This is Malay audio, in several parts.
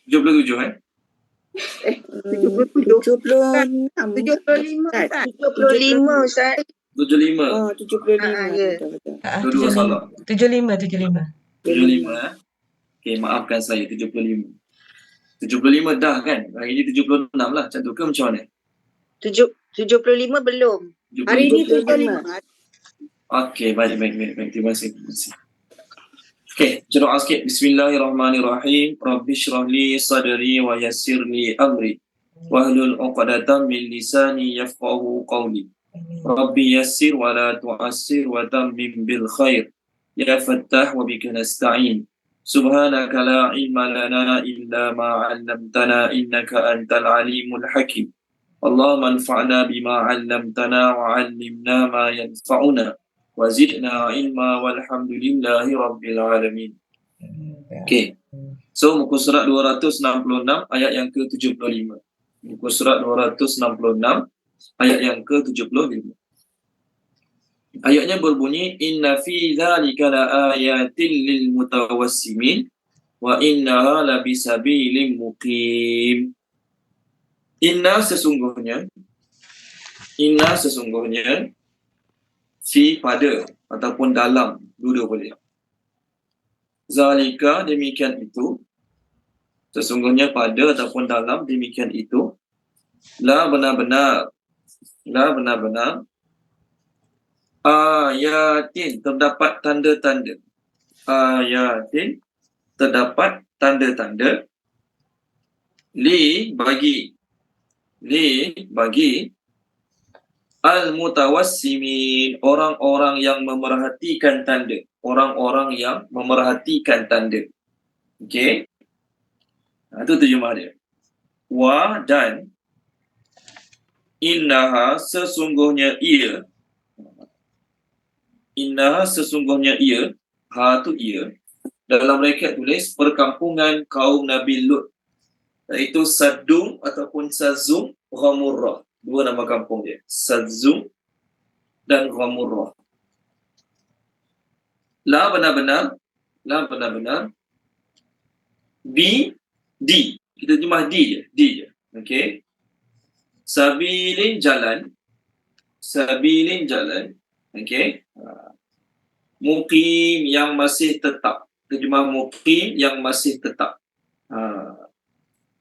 77 75. 75 Ustaz. Ustaz. 75 Ustaz. 75. Oh, 75. Ya. Betul-betul. Dua-dua salah. 75. 75. Okey, maafkan saya, 75. 75 dah kan? Hari ni 76 lah. Macam tu ke macam mana? 75 belum. 75. Hari ni 75. 75. Okey, baik. Terima kasih. Okey, kita doa sikit. Bismillahirrahmanirrahim. Rabbi syrah li sadri wa yassir li amri. Wahlul 'uqdatam min lisani yafqahu qawli. Rabbi yassir wa la tu'assir wa tammim bil khair. Ya Fattah wa bika nasta'in. Subhanaka la ilma lana illa ma 'allamtana innaka antal alimul hakim. Allahumma anfa'na bima 'allamtana wa 'allimna ma yanfa'una wa zidna ilma walhamdulillahi rabbil alamin. Okey. So muka surat 266 ayat yang ke-75. Muka surat 266 ayat yang ke-75. Ayatnya berbunyi inna fi dzalika laayatin lil mutawassimin wa innaha labisabilin muqim. Inna sesungguhnya fi pada ataupun dalam, dua-dua boleh. Zalika demikian itu, sesungguhnya pada ataupun dalam demikian itu, la benar-benar ayatin terdapat tanda-tanda. Ayatin terdapat tanda-tanda li bagi al-mutawassimin, orang-orang yang memerhatikan tanda. Okey. Itu terjemah dia. Wa dan innaha sesungguhnya ia, ha tu ia, dalam bracket tulis perkampungan kaum Nabi Lut, iaitu Sadum ataupun Sazum Ghamurrah. Dua nama kampung dia, Sazum dan Ghamurrah. La benar-benar di kita terjemah di je. Okey. Sabilin jalan. Okey. Muqim yang masih tetap. Terjemah muqim yang masih tetap.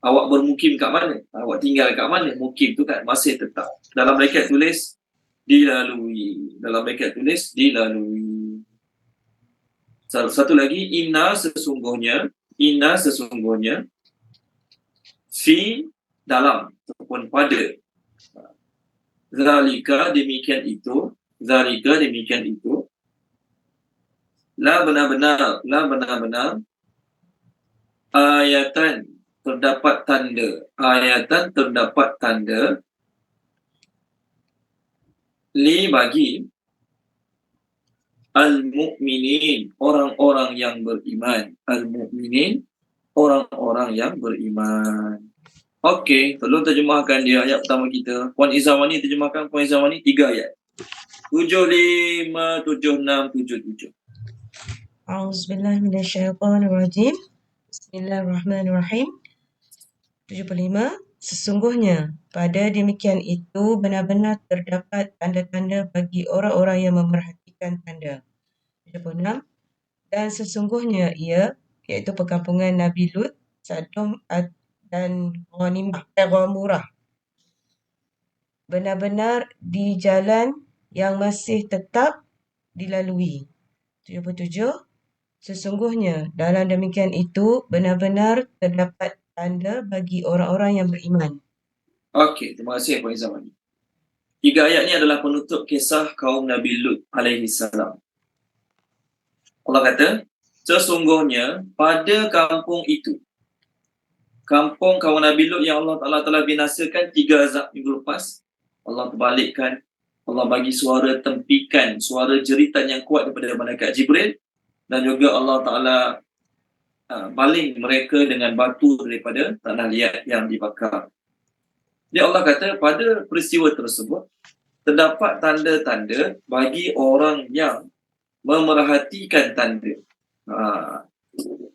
Awak bermukim kat mana? Awak tinggal kat mana? Mukim tu kan masih tetap. Dalam bracket tulis dilalui. Satu lagi, inna sesungguhnya fi dalam ataupun pada. Zalika demikian itu, la benar-benar ayatan terdapat tanda li bagi al-mu'minin, orang-orang yang beriman. Okey, tolong terjemahkan dia ayat pertama kita. Puan Izawani terjemahkan, 3 ayat. 75, 76, 77. A'udzubillahi minasyaitonirrajim. Bismillahirrahmanirrahim. 75. Sesungguhnya pada demikian itu benar-benar terdapat tanda-tanda bagi orang-orang yang memerhatikan tanda. 76. Dan sesungguhnya ia, iaitu perkampungan Nabi Lut, Sadum dan Ghamurrah, benar-benar di jalan yang masih tetap dilalui. 77. Sesungguhnya dalam demikian itu benar-benar terdapat tanda bagi orang-orang yang beriman. Okey, terima kasih Puan Izawani. 3 ayat ni adalah penutup kisah kaum Nabi Lut alaihi salam. Allah kata, sesungguhnya pada kampung itu, kampung kaum Nabi Lut yang Allah Ta'ala telah binasakan 3 azab minggu lepas, Allah terbalikkan, Allah bagi suara tempikan, suara jeritan yang kuat daripada malaikat Jibril, dan juga Allah Ta'ala baling mereka dengan batu daripada tanah liat yang dibakar. Jadi Allah kata pada peristiwa tersebut terdapat tanda-tanda bagi orang yang memerhatikan tanda.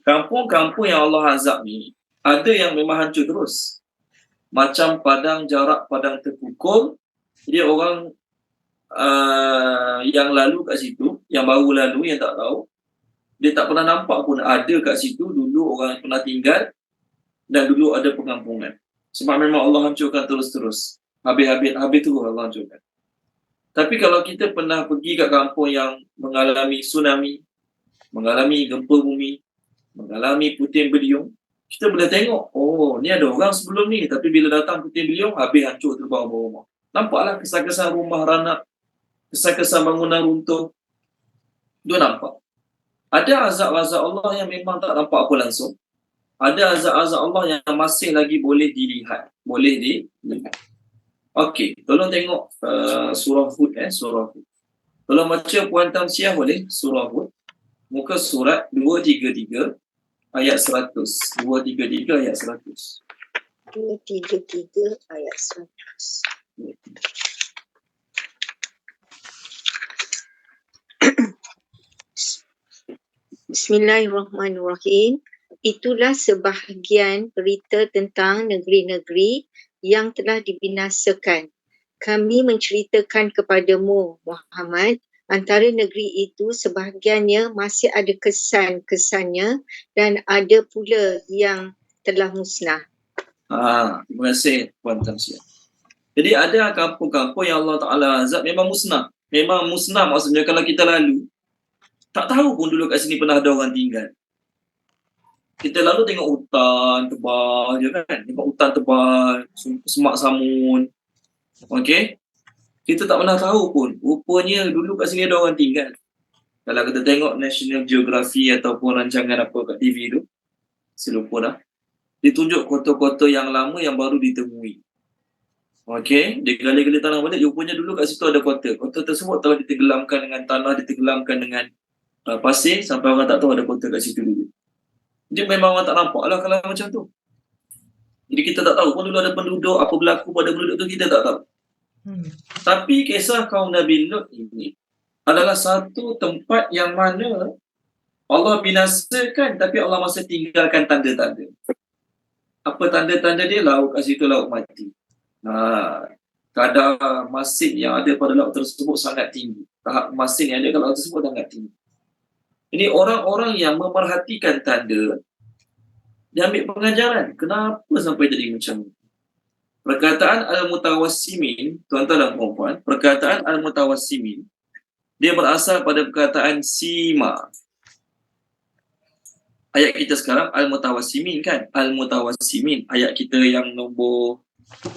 Kampung-kampung yang Allah azab ni Ada yang memang hancur terus. Macam padang jarak, padang terpukul. Jadi orang yang lalu kat situ, yang baru lalu, yang tak tahu, dia tak pernah nampak pun ada kat situ dulu orang yang pernah tinggal dan dulu ada pengampungan. Sebab memang Allah hancurkan terus-terus. Habis tu Allah hancurkan. Tapi kalau kita pernah pergi kat kampung yang mengalami tsunami, mengalami gempa bumi, mengalami puting beliung, kita boleh tengok, oh ni ada orang sebelum ni, tapi bila datang puting beliung, habis hancur terbawah-bawah rumah. Nampaklah kesan-kesan rumah ranak, kesan-kesan bangunan runtuh. Dia nampak. Ada azab-azab Allah yang memang tak nampak apa langsung. Ada azab-azab Allah yang masih lagi boleh dilihat. Boleh dilihat. Okey, tolong tengok surah Hud. Surah Hud. Tolong baca Puan Tamsiah boleh? Surah Hud. Muka surat 233 ayat 100. 233 ayat 100. 233 ayat 100. Bismillahirrahmanirrahim. Itulah sebahagian berita tentang negeri-negeri yang telah dibinasakan. Kami menceritakan kepadamu, Muhammad, antara negeri itu sebahagiannya masih ada kesan-kesannya dan ada pula yang telah musnah. Terima kasih Puan Tamsiah. Jadi ada kampung-kampung yang Allah Ta'ala azab memang musnah. Memang musnah maksudnya kalau kita lalu, tak tahu pun dulu kat sini pernah ada orang tinggal. Kita lalu tengok hutan tebal je kan. Tengok hutan tebal, semak samun. Okey. Kita tak pernah tahu pun. Rupanya dulu kat sini ada orang tinggal. Kalau kita tengok National Geography ataupun rancangan apa kat TV tu, saya lupa dah. Ditunjuk kota-kota yang lama yang baru ditemui. Okey. Dia gali-gali tanah balik, rupanya dulu kat situ ada kota. Kota tersebut telah ditenggelamkan dengan tanah, ditenggelamkan dengan pasir sampai orang tak tahu ada kota kat situ dulu. Dia memang orang tak nampak lah kalau macam tu. Jadi kita tak tahu pun dulu ada penduduk, apa berlaku pada penduduk tu kita tak tahu. Tapi kisah kaum Nabi Lut ini adalah satu tempat yang mana Allah binasakan tapi Allah masih tinggalkan tanda-tanda. Apa tanda-tanda dia? Laut kat situ laut mati. Kadar masin yang ada pada laut tersebut sangat tinggi. Tahap masin yang ada kat laut tersebut sangat tinggi. Ini orang-orang yang memerhatikan tanda, dia ambil pengajaran. Kenapa sampai jadi macam ni? Perkataan Al-Mutawassimin, tuan-tuan dan puan-puan, perkataan Al-Mutawassimin, dia berasal pada perkataan Sima. Ayat kita sekarang Al-Mutawassimin kan? Al-Mutawassimin. Ayat kita yang nombor,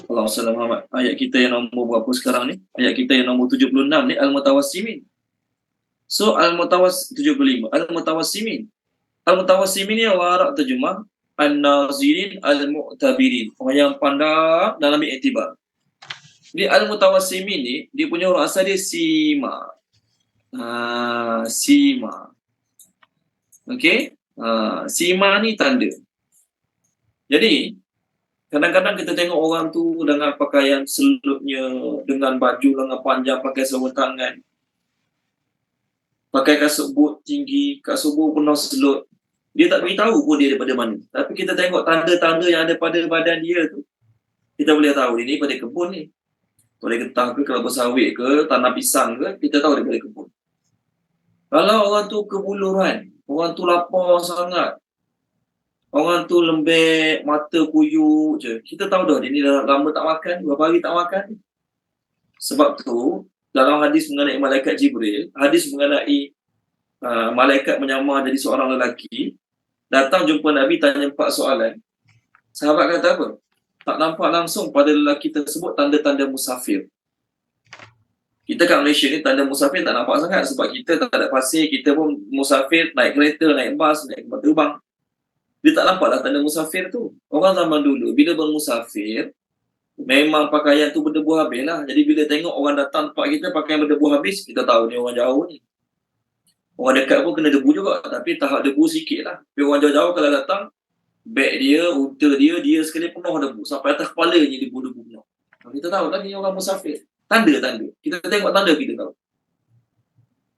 Allahumma salli ala Muhammad. Ayat kita yang nombor berapa sekarang ni? Ayat kita yang nombor 76 ni, Al-Mutawassimin. So, 75. Al-Mutawassimin. Al-Mutawassimin ni orang Arab terjemah An-Nazirin Al-Mu'tabirin. Orang yang pandang dalam iktibar. Jadi Al-Mutawassimin ni, dia punya orang asal dia Sima. Sima. Okey? Sima ni tanda. Jadi, kadang-kadang kita tengok orang tu dengan pakaian selutnya, dengan baju lengan panjang, pakai sarung tangan, pakai kasut boot tinggi, kasut boot penuh selut. Dia tak beritahu pun dia daripada mana. Tapi kita tengok tanda-tanda yang ada pada badan dia tu, kita boleh tahu dia ni pada kebun ni. Pada getah ke, kelapa sawit ke, tanah pisang ke, kita tahu daripada kebun. Kalau orang tu kebuluran, orang tu lapar sangat, orang tu lembek, mata puyuk je, kita tahu dah dia ni dah lama tak makan, berapa hari tak makan. Sebab tu, dalam hadis mengenai malaikat Jibril, hadis mengenai malaikat menyamar jadi seorang lelaki, datang jumpa Nabi, tanya 4 soalan. Sahabat kata apa? Tak nampak langsung pada lelaki tersebut tanda-tanda musafir. Kita kat Malaysia ni tanda musafir tak nampak sangat sebab kita tak ada pasir, kita pun musafir naik kereta, naik bas, naik kapal terbang. Dia tak nampaklah tanda musafir tu. Orang zaman dulu bila bermusafir, memang pakaian tu berdebu habis lah. Jadi bila tengok orang datang tempat kita pakaian berdebu habis, kita tahu ni orang jauh ni. Orang dekat pun kena debu juga, tapi tahap debu sikit lah. Tapi orang jauh-jauh kalau datang, beg dia, unta dia sekali penuh debu. Sampai atas kepala ni debu-debu penuh. Kita tahu lah ni orang musafir. Tanda-tanda. Kita tengok tanda, kita tahu.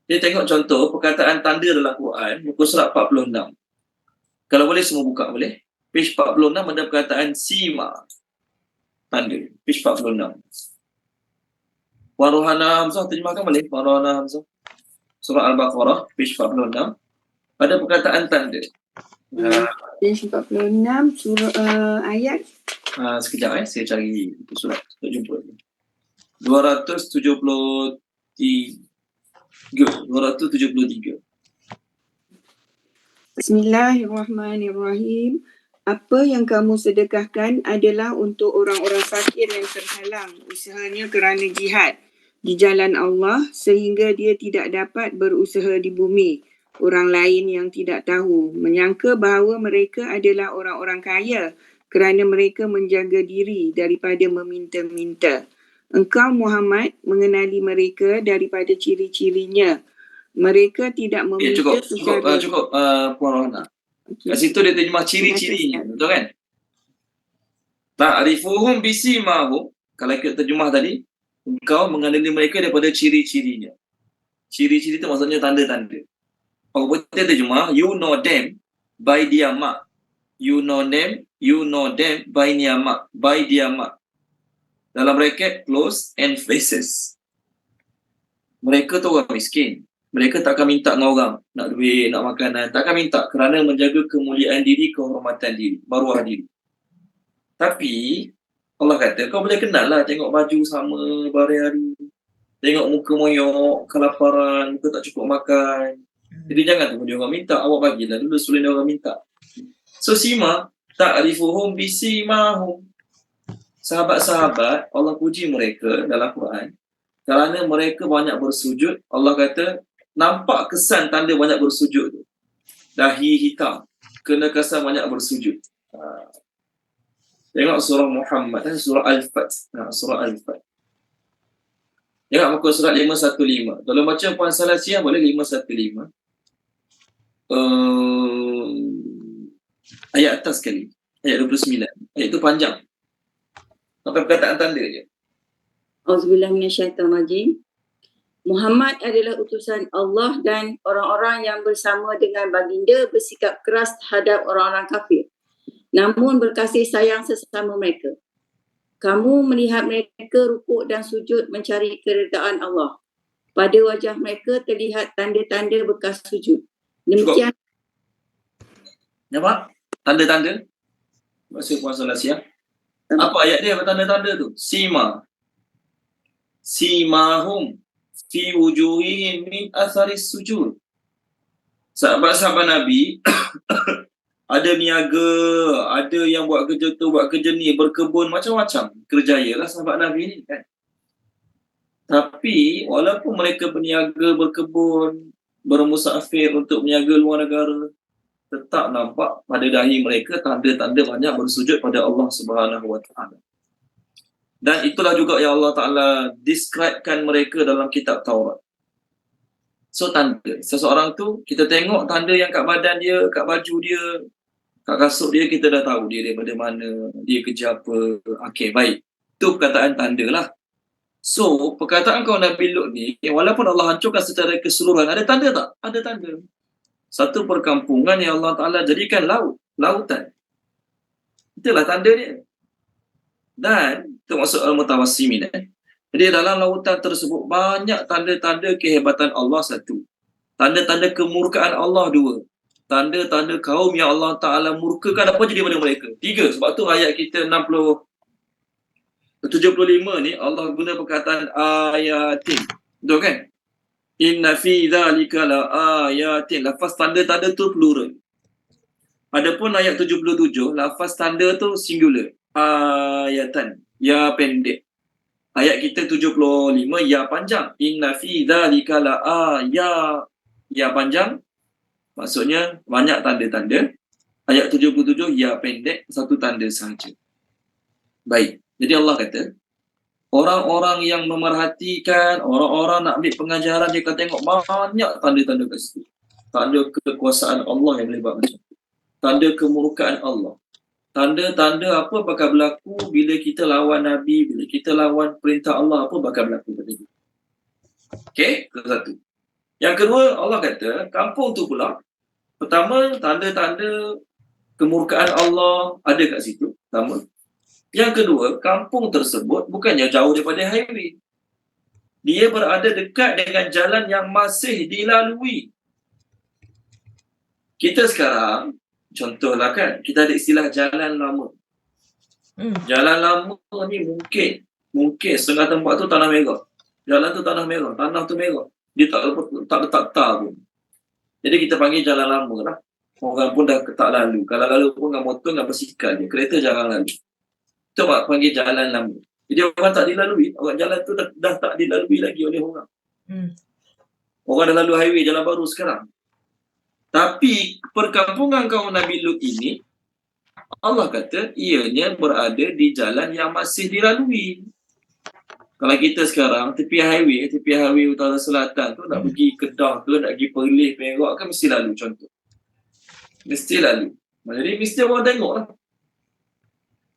Kita tengok contoh perkataan tanda dalam Quran, muka surat 46. Kalau boleh semua buka boleh. Page 46 ada perkataan sima. Tanda. Page 46. Warohana Hamzah, terjemahkan boleh? Warohana Hamzah. Surah Al-Baqarah, page 46. Ada perkataan tanda. Page 46 surah ayat Sekejap saya cari itu surat. Tak jumpa. 273. Bismillahirrahmanirrahim. Apa yang kamu sedekahkan adalah untuk orang-orang fakir yang terhalang usahanya kerana jihad di jalan Allah sehingga dia tidak dapat berusaha di bumi. Orang lain yang tidak tahu menyangka bahawa mereka adalah orang-orang kaya kerana mereka menjaga diri daripada meminta-minta. Engkau Muhammad mengenali mereka daripada ciri-cirinya. Mereka tidak meminta Cukup Puan Rohana. Kat situ dia terjemah ciri-cirinya, betul kan? Ta'rifuhum bisimahum. Kalau kita terjemah tadi, engkau mengenali mereka daripada ciri-cirinya. Ciri-ciri itu maksudnya tanda-tanda. Orang putih terjemah, you know them by their mark. You know them by their mark. By their mark. Dalam bracket, clothes and faces. Mereka tu orang miskin. Mereka tak akan minta dengan orang nak duit, nak makanan. Tak akan minta kerana menjaga kemuliaan diri, kehormatan diri, maruah diri. Tapi Allah kata, kau boleh kenal lah tengok baju sama berhari-hari. Tengok muka moyok, kelaparan, muka tak cukup makan. Jadi jangan tunggu dia orang minta, awak bagilah dulu sebelum dia orang minta. So sima, ta'rifuhum bisimahum. Sahabat-sahabat, Allah puji mereka dalam Quran. Kerana mereka banyak bersujud, Allah kata, nampak kesan tanda banyak bersujud tu. Dahi hitam, kena kesan banyak bersujud. Tengok surah Muhammad, surah Al-Fat. Surah Al-Fat. Tengok muka surat 515. Kalau baca Puan Salasiah boleh 515. Ayat atas sekali. Ayat 29. Ayat itu panjang. Sampai perkataan tanda je. Auzubillah minasyaitonirrajim. Muhammad adalah utusan Allah dan orang-orang yang bersama dengan baginda bersikap keras terhadap orang-orang kafir. Namun berkasih sayang sesama mereka. Kamu melihat mereka rukuk dan sujud mencari keredaan Allah. Pada wajah mereka terlihat tanda-tanda bekas sujud. Demikian. Nampak? Tanda-tanda. Maksud Puan Salasiah. Apa ayat dia? Apa tanda-tanda tu? Simahum fi wujuhihim min atharis sujud. Sahabat-sahabat Nabi ada niaga, ada yang buat kerja tu, buat kerja ni, berkebun, macam-macam kerjaya lah sahabat Nabi ni kan. Tapi walaupun mereka berniaga, berkebun, bermusafir untuk meniaga luar negara, tetap nampak pada dahi mereka tanda-tanda banyak bersujud pada Allah Subhanahu Wa Taala. Dan itulah juga yang Allah Ta'ala describekan mereka dalam kitab Taurat. So tanda, seseorang tu kita tengok tanda yang kat badan dia, kat baju dia, kat kasut dia, kita dah tahu dia daripada mana, dia kerja apa. Okey, baik. Itu perkataan tanda lah. So, perkataan kau Nabi Lut ni, walaupun Allah hancurkan secara keseluruhan, ada tanda tak? Ada tanda. Satu perkampungan yang Allah Ta'ala jadikan lautan. Itulah tanda dia. Dan itu maksud Al-Mutawassimin. Jadi dalam lautan tersebut banyak tanda-tanda kehebatan Allah satu. Tanda-tanda kemurkaan Allah dua. Tanda-tanda kaum yang Allah Ta'ala murkakan apa jadi pada mereka. Tiga. Sebab tu ayat kita 75 ni Allah guna perkataan ayatin. Betul kan? Inna fi dhalika la ayatin. Lafaz tanda-tanda tu plural. Adapun ayat 77, lafaz tanda tu singular. Ayatan. Ya pendek. Ayat kita 75, ya panjang. Inna fi dhalika la ya panjang. Maksudnya banyak tanda-tanda. Ayat 77, ya pendek. Satu tanda sahaja. Baik. Jadi Allah kata, orang-orang yang memerhatikan, orang-orang nak ambil pengajaran, dia akan tengok banyak tanda-tanda kat situ. Tanda kekuasaan Allah yang boleh buat macam tu. Tanda kemurkaan Allah. Tanda-tanda apa bakal berlaku bila kita lawan Nabi, bila kita lawan perintah Allah, apa bakal berlaku pada kita. Okey, itu satu. Yang kedua, Allah kata, kampung tu pula, pertama, tanda-tanda Kemurkaan Allah ada kat situ, pertama. Yang kedua, kampung tersebut bukannya jauh daripada highway. Dia berada dekat dengan jalan yang masih dilalui. Kita sekarang, contohlah kan, kita ada istilah jalan lama. Jalan lama ni mungkin setengah tempat tu tanah merah. Jalan tu tanah merah, tanah tu merah. Dia tak letak tar pun. Jadi kita panggil jalan lama lah. Orang pun dah tak lalu. Kalau lalu pun dengan motor, dengan basikal je. Kereta jangan lalu. Itu panggil jalan lama. Jadi orang tak dilalui. Orang jalan tu dah tak dilalui lagi oleh orang. Orang dah lalu highway jalan baru sekarang. Tapi perkampungan kaum Nabi Lut ini, Allah kata ianya berada di jalan yang masih dilalui. Kalau kita sekarang tepi highway utara selatan tu nak pergi Kedah ke, nak pergi Perlis, Perak kan mesti lalu contoh. Mesti lalu. Jadi mesti orang tengok lah.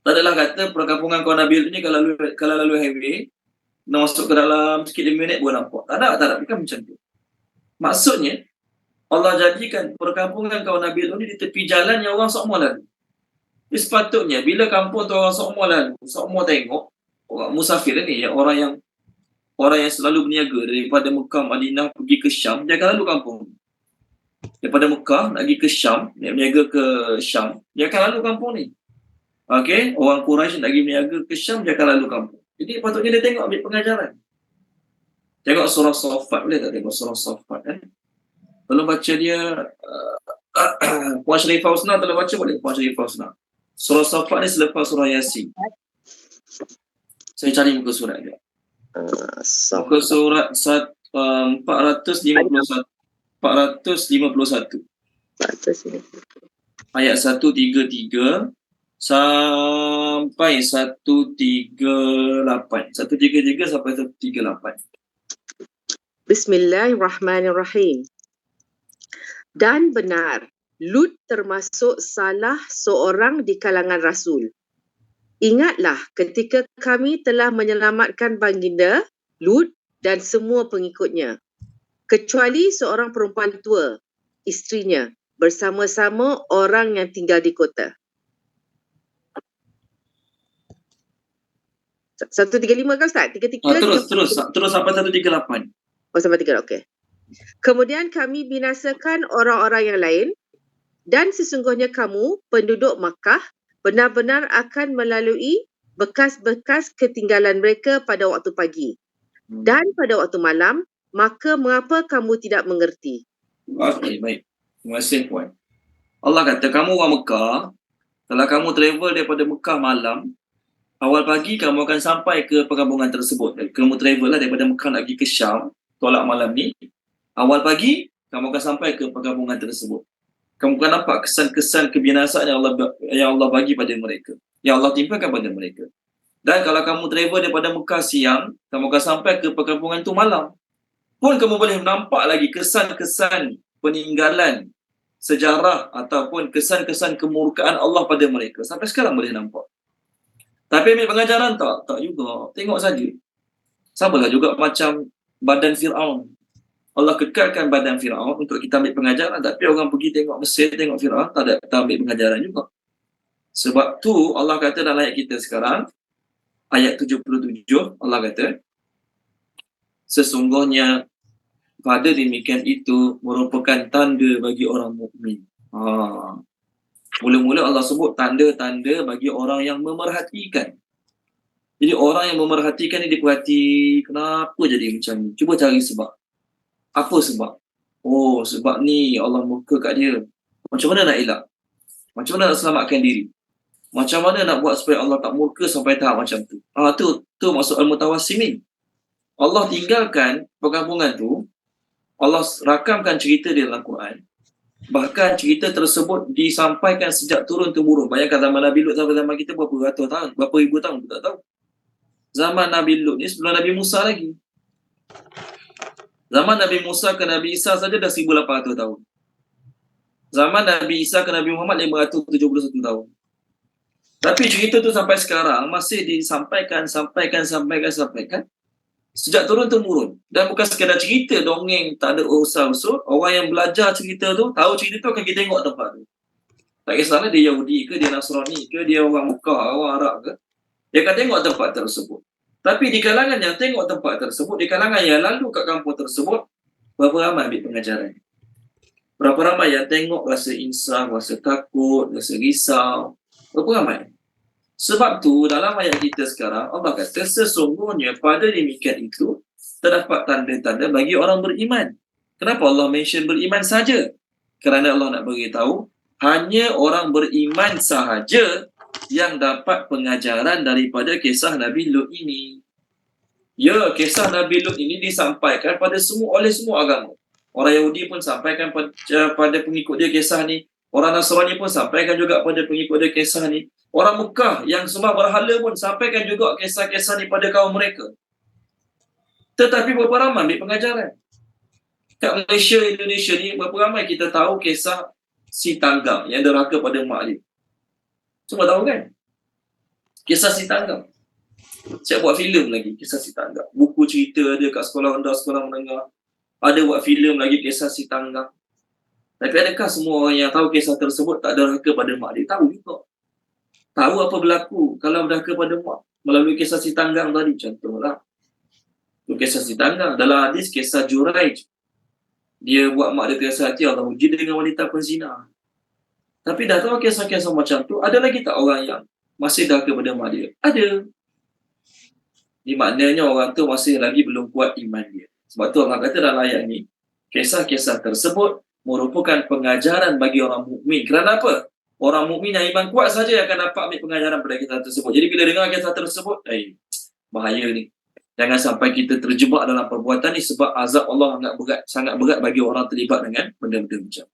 Tak adalah kata perkampungan kaum Nabi Lut ni kalau lalu highway, nak masuk ke dalam sikit 5 minit pun nampak. Tak ada, bukan macam tu. Maksudnya, Allah jadikan perkampungan kaum Nabi Lut ni di tepi jalan yang orang semua lalu. Jadi sepatutnya bila kampung tu orang semua lalu, semua tengok, orang musafir ni, orang yang selalu berniaga daripada Mekah, Madinah pergi ke Syam, dia akan lalu kampung. Daripada Mekah nak pergi ke Syam, dia berniaga ke Syam, dia akan lalu kampung ni. Okey, orang Quraisy nak pergi berniaga ke Syam, dia akan lalu kampung. Jadi patutnya dia tengok ambil pengajaran. Tengok surah Saffat, boleh tak tengok surah Saffat kan? Tolong baca dia, Puan Sharifah Husna tolong baca boleh? Puan Sharifah Husna. Surah Saffat ni selepas surah Yasin. Saya cari muka surat dia. Muka surat 451. Ayat 133 sampai 138. 133 sampai 138. Bismillahirrahmanirrahim. Dan benar, Lut termasuk salah seorang di kalangan Rasul. Ingatlah ketika kami telah menyelamatkan baginda, Lut dan semua pengikutnya, kecuali seorang perempuan tua, isterinya, bersama-sama orang yang tinggal di kota. 135 kan Ustaz? 33 Terus sampai 138. Oh, sampai 3, okey. Kemudian kami binasakan orang-orang yang lain, dan sesungguhnya kamu, penduduk Makkah, benar-benar akan melalui bekas-bekas ketinggalan mereka pada waktu pagi. Dan pada waktu malam, maka mengapa kamu tidak mengerti? Okey, baik. Terima kasih Puan. Allah kata, kamu orang Mekah, kalau kamu travel daripada Mekah malam, awal pagi kamu akan sampai ke perkampungan tersebut. Kamu travel lah daripada Mekah nak pergi ke Syam, tolak malam ni. Awal pagi, kamu akan sampai ke perkampungan tersebut. Kamu akan nampak kesan-kesan kebinasaan yang Allah bagi pada mereka. Yang Allah timpakan pada mereka. Dan kalau kamu travel daripada Mekah siang, kamu akan sampai ke perkampungan tu malam. Pun kamu boleh nampak lagi kesan-kesan peninggalan sejarah ataupun kesan-kesan kemurkaan Allah pada mereka. Sampai sekarang boleh nampak. Tapi ambil pengajaran tak? Tak juga. Tengok saja. Samalah juga macam badan Fir'aun. Allah kekalkan badan Fir'aun untuk kita ambil pengajaran. Tapi orang pergi tengok Mesir, tengok Fir'aun, tak ambil pengajaran juga. Sebab tu Allah kata dalam ayat kita sekarang, ayat 77, Allah kata, sesungguhnya pada demikian itu merupakan tanda bagi orang mukmin. Mula-mula Allah sebut tanda-tanda bagi orang yang memerhatikan. Jadi orang yang memerhatikan ni dia perhati kenapa jadi macam ni. Cuba cari sebab. Apa sebab? Oh, sebab ni Allah murka kat dia. Macam mana nak elak? Macam mana nak selamatkan diri? Macam mana nak buat supaya Allah tak murka sampai tahap macam tu? Tu maksud al-mutawassimin. Allah tinggalkan perkampungan tu. Allah rakamkan cerita dia dalam Quran. Bahkan cerita tersebut disampaikan sejak turun-temurun. Bayangkan zaman Nabi Lut sampai zaman kita berapa ratus tahun, berapa ribu tahun, kita tak tahu. Zaman Nabi Lut ni sebelum Nabi Musa lagi. Zaman Nabi Musa ke Nabi Isa saja dah 1800 tahun. Zaman Nabi Isa ke Nabi Muhammad 571 tahun. Tapi cerita tu sampai sekarang masih disampaikan, sampaikan. Sejak turun-temurun. Dan bukan sekadar cerita, dongeng, tak ada usul-usul. Orang yang belajar cerita tu, tahu cerita tu akan kita tengok tempat tu. Tak kisahlah dia Yahudi ke, dia Nasrani ke, dia orang Mekah, orang Arab ke. Dia akan tengok tempat tersebut. Tapi di kalangan yang tengok tempat tersebut, di kalangan yang lalu kat kampung tersebut, berapa ramai ambil pengajaran? Berapa ramai yang tengok rasa insaf, rasa takut, rasa risau? Berapa ramai? Sebab tu dalam ayat kita sekarang, Allah kata sesungguhnya pada demikian itu terdapat tanda-tanda bagi orang beriman. Kenapa Allah mention beriman saja? Kerana Allah nak beritahu hanya orang beriman sahaja yang dapat pengajaran daripada kisah Nabi Lut ini. Ya, kisah Nabi Lut ini disampaikan oleh semua agama. Orang Yahudi pun sampaikan pada pengikut dia kisah ni. Orang Nasrani pun sampaikan juga pada pengikut dia kisah ni. Orang Mekah yang sembah berhala pun sampaikan juga kisah-kisah ni pada kaum mereka. Tetapi berapa ramai ambil pengajaran? Kat Malaysia, Indonesia ni, berapa ramai kita tahu kisah si Tanggam yang derhaka pada mak dia? Semua tahu kan? Kisah si Tanggam. Saya buat filem lagi kisah si Tanggam. Buku cerita dia kat sekolah rendah, sekolah menengah. Ada buat filem lagi kisah si Tanggam. Tapi adakah semua orang yang tahu kisah tersebut tak derhaka pada mak dia? Tahu juga. Tahu apa berlaku kalau derhaka pada mak melalui kisah si Tanggam tadi. Contohlah. Itu kisah si Tanggam. Dalam hadis kisah Juraij. Dia buat mak dia terasa hati, Allah uji dengan wanita penzina. Tapi dah tahu kisah-kisah macam tu, ada lagi tak orang yang masih derhaka pada mak dia? Ada. Ini maknanya orang tu masih lagi belum kuat iman dia. Sebab tu Allah kata dalam ayat ni, kisah-kisah tersebut merupakan pengajaran bagi orang mukmin. Kerana apa? Orang mukmin yang iman kuat saja yang akan dapat ambil pengajaran pada kisah tersebut. Jadi bila dengar kisah tersebut, bahaya ni. Jangan sampai kita terjebak dalam perbuatan ni sebab azab Allah sangat berat bagi orang terlibat dengan benda-benda macam.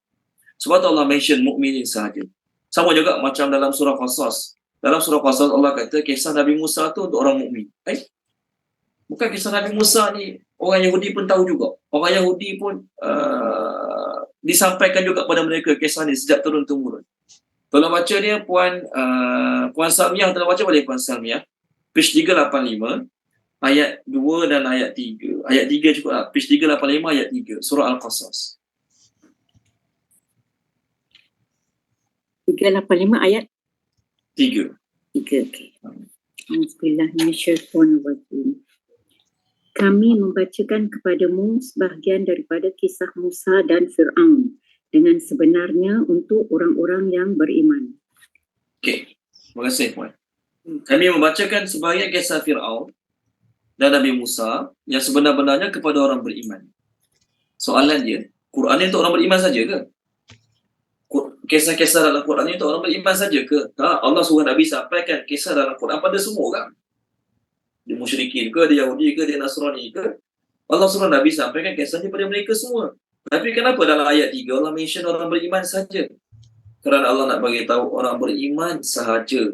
Sebab tu Allah mention mukminin sahaja. Sama juga macam dalam surah Qasas. Dalam surah Qasas Allah kata kisah Nabi Musa tu untuk orang mukmin. Bukan kisah Nabi Musa ni orang Yahudi pun tahu juga. Orang Yahudi pun disampaikan juga pada mereka kisah ni sejak turun-temurun. Tolong baca dia Puan Salmiah, tolong baca boleh Puan Salmiah. Page 385. Ayat 2 dan ayat 3. Ayat 3 cukup lah. Page 385 ayat 3. Surah Al-Qasas. 385 ayat 3. 3. Okay. Bismillahirrahmanirrahim. Kami membacakan kepadamu sebahagian daripada kisah Musa dan Fir'aun dengan sebenarnya untuk orang-orang yang beriman. Okey. Terima kasih Puan. Kami membacakan sebahagian kisah Fir'aun dan Nabi Musa yang sebenar-benarnya kepada orang beriman. Soalan dia, Quran ni untuk orang beriman saja ke? Kisah-kisah dalam Quran ni untuk orang beriman saja ke? Tak, Allah suruh Nabi sampaikan kisah dalam Quran pada semua orang. Dia musyrikin ke, dia Yahudi ke, dia Nasrani ke? Allah suruh Nabi sampaikan kisah ni pada mereka semua. Tapi kenapa dalam ayat 3 Allah mention orang beriman saja? Kerana Allah nak bagi tahu orang beriman sahaja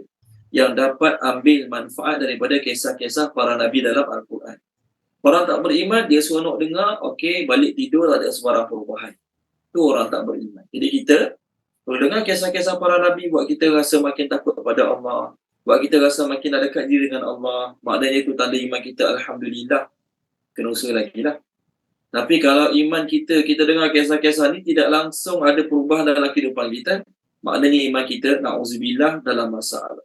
yang dapat ambil manfaat daripada kisah-kisah para Nabi dalam Al-Quran. Orang tak beriman, dia seronok dengar, okey, balik tidur tak ada sebarang perubahan. Itu orang tak beriman. Jadi kita, kalau dengar kisah-kisah para Nabi, buat kita rasa makin takut kepada Allah. Buat kita rasa makin ada dekat diri dengan Allah. Maknanya itu tanda iman kita, Alhamdulillah. Kena usaha lagi lah. Tapi kalau iman kita dengar kisah-kisah ni tidak langsung ada perubahan dalam kehidupan kita, maknanya iman kita, na'udzubillah, dalam masalah.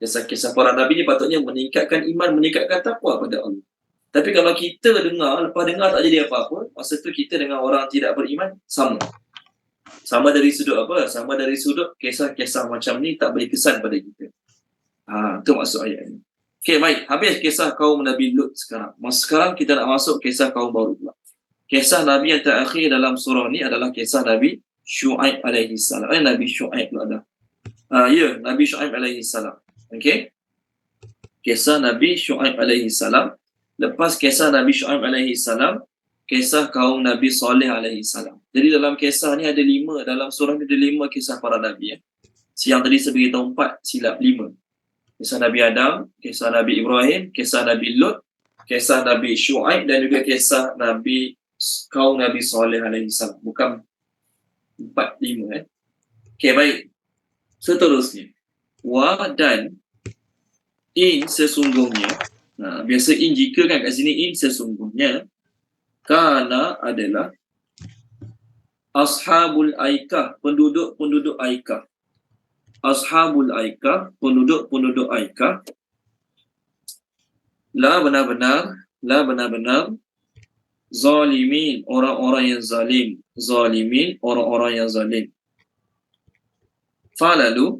Kisah-kisah para Nabi ni patutnya meningkatkan iman, meningkatkan takwa pada Allah. Tapi kalau kita dengar, lepas dengar tak jadi apa-apa, masa tu kita dengan orang tidak beriman, sama. Sama dari sudut apa? Sama dari sudut kisah-kisah macam ni tak beri kesan pada kita. Itu maksud ayat ni. Okey, baik. Habis kisah kaum Nabi Lut sekarang. Sekarang kita nak masuk kisah kaum baru pula. Kisah Nabi yang terakhir dalam surah ni adalah kisah Nabi Syu'aib alaihi salam. Nabi Syu'aib pula dah. Nabi Syu'aib alaihi salam. Okey. Kisah Nabi Syu'aib alaihi salam. Lepas kisah Nabi Syu'aib alaihi salam, kisah kaum Nabi Saleh alaihi salam. Jadi dalam kisah ni ada 5, dalam surah ni ada 5 kisah para Nabi. Siang tadi saya beritahu 4, silap 5. Kisah Nabi Adam, kisah Nabi Ibrahim, kisah Nabi Lut, kisah Nabi Syu'aib dan juga kisah kaum Nabi Saleh alaihi salam. Bukan 4, 5. Okey, baik. Seterusnya. Wa dan in sesungguhnya. Biasa in jika kan kat sini in sesungguhnya. Kana adalah ashabul aikah, penduduk-penduduk aikah. ashabul aikah, penduduk-penduduk aikah, la benar-benar zalimin, orang-orang yang zalim, zalimin, orang-orang yang zalim. Falalu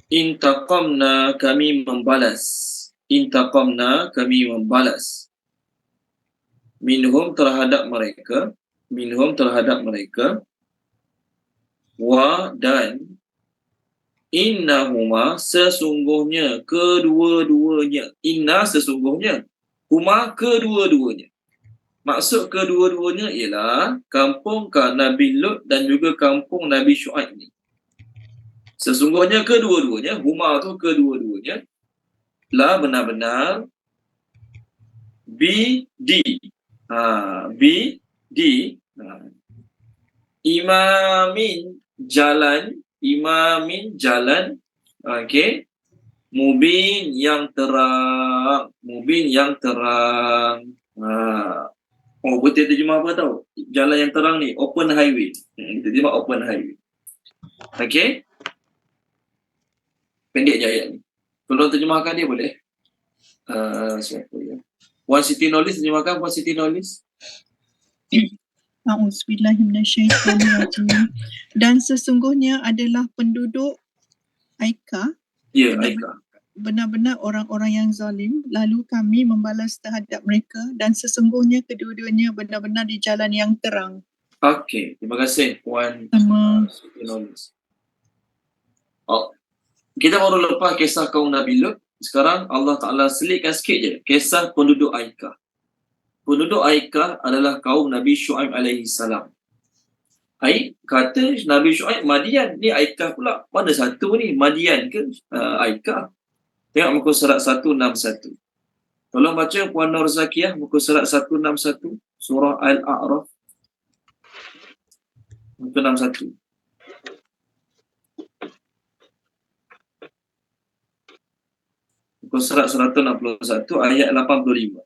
intaqamna, kami membalas, intaqamna, kami membalas, minhum, terhadap mereka, wa, dan innahuma, sesungguhnya kedua-duanya, inna, sesungguhnya, huma, kedua-duanya. Maksud kedua-duanya ialah kampung Nabi Lut dan juga kampung Nabi Syuaib ni. Sesungguhnya kedua-duanya, huma tu kedua-duanya, la, benar-benar, imamin, jalan, okey, mubin, yang terang. Oh, betul terjemah apa tahu? Jalan yang terang ni open highway. Terjemah open highway. Okey, pendek je ayat ni. Tolong terjemahkan dia boleh? Siapa ya? Puan Siti Nolis terjemahkan, Puan Siti Nolis. A'udzubillahiminasyaitanirrajim. Dan sesungguhnya adalah penduduk Aikah, Ya, Aikah. benar-benar orang-orang yang zalim, lalu kami membalas terhadap mereka, dan sesungguhnya kedua-duanya benar-benar di jalan yang terang. Okey, terima kasih Puan Siti Nolis. Oh, kita baru lepas kisah kaum Nabi Lut. Sekarang Allah Ta'ala selitkan sikit je kisah penduduk Aikah. Penduduk Aikah adalah kaum Nabi Syuaib alaihi salam. Kata Nabi Syuaib Madian, ni Aikah pula. Mana satu ni, Madian ke Aikah? Tengok muka surat 161. Tolong baca Puan Nur Zakiyah, muka surat 161, surah Al-A'raf, muka 61. Muka surat 161 ayat 85.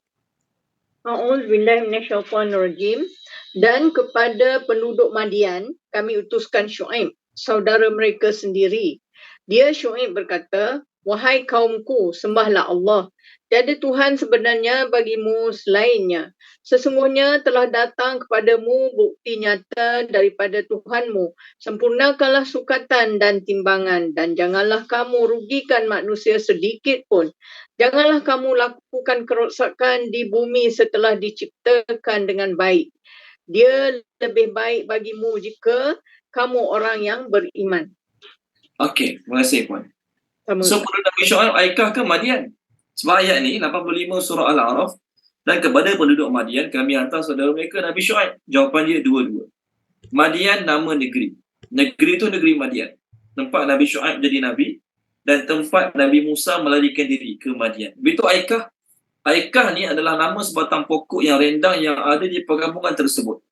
A'udzubillahiminasyaitanirrajim. Dan kepada penduduk Madian kami utuskan Syuaib, saudara mereka sendiri. Dia Syuaib berkata, wahai kaumku, sembahlah Allah. Tiada Tuhan sebenarnya bagimu selainnya. Sesungguhnya telah datang kepadamu bukti nyata daripada Tuhanmu. Sempurnakanlah sukatan dan timbangan, dan janganlah kamu rugikan manusia sedikit pun. Janganlah kamu lakukan kerosakan di bumi setelah diciptakan dengan baik. Dia lebih baik bagimu jika kamu orang yang beriman. Okey, terima kasih Puan. So, penduduk Nabi Syuaib Aikah ke Madian? Sebab ayat ni 85 surah Al-A'raf, dan kepada penduduk Madian kami hantar saudara mereka Nabi Syuaib. Jawapan dia dua-dua. Madian nama negeri. Negeri tu negeri Madian. Tempat Nabi Syuaib jadi nabi, dan tempat Nabi Musa melarikan diri ke Madian. Begitu Aikah. Aikah ni adalah nama sebatang pokok yang rendang yang ada di perkampungan tersebut.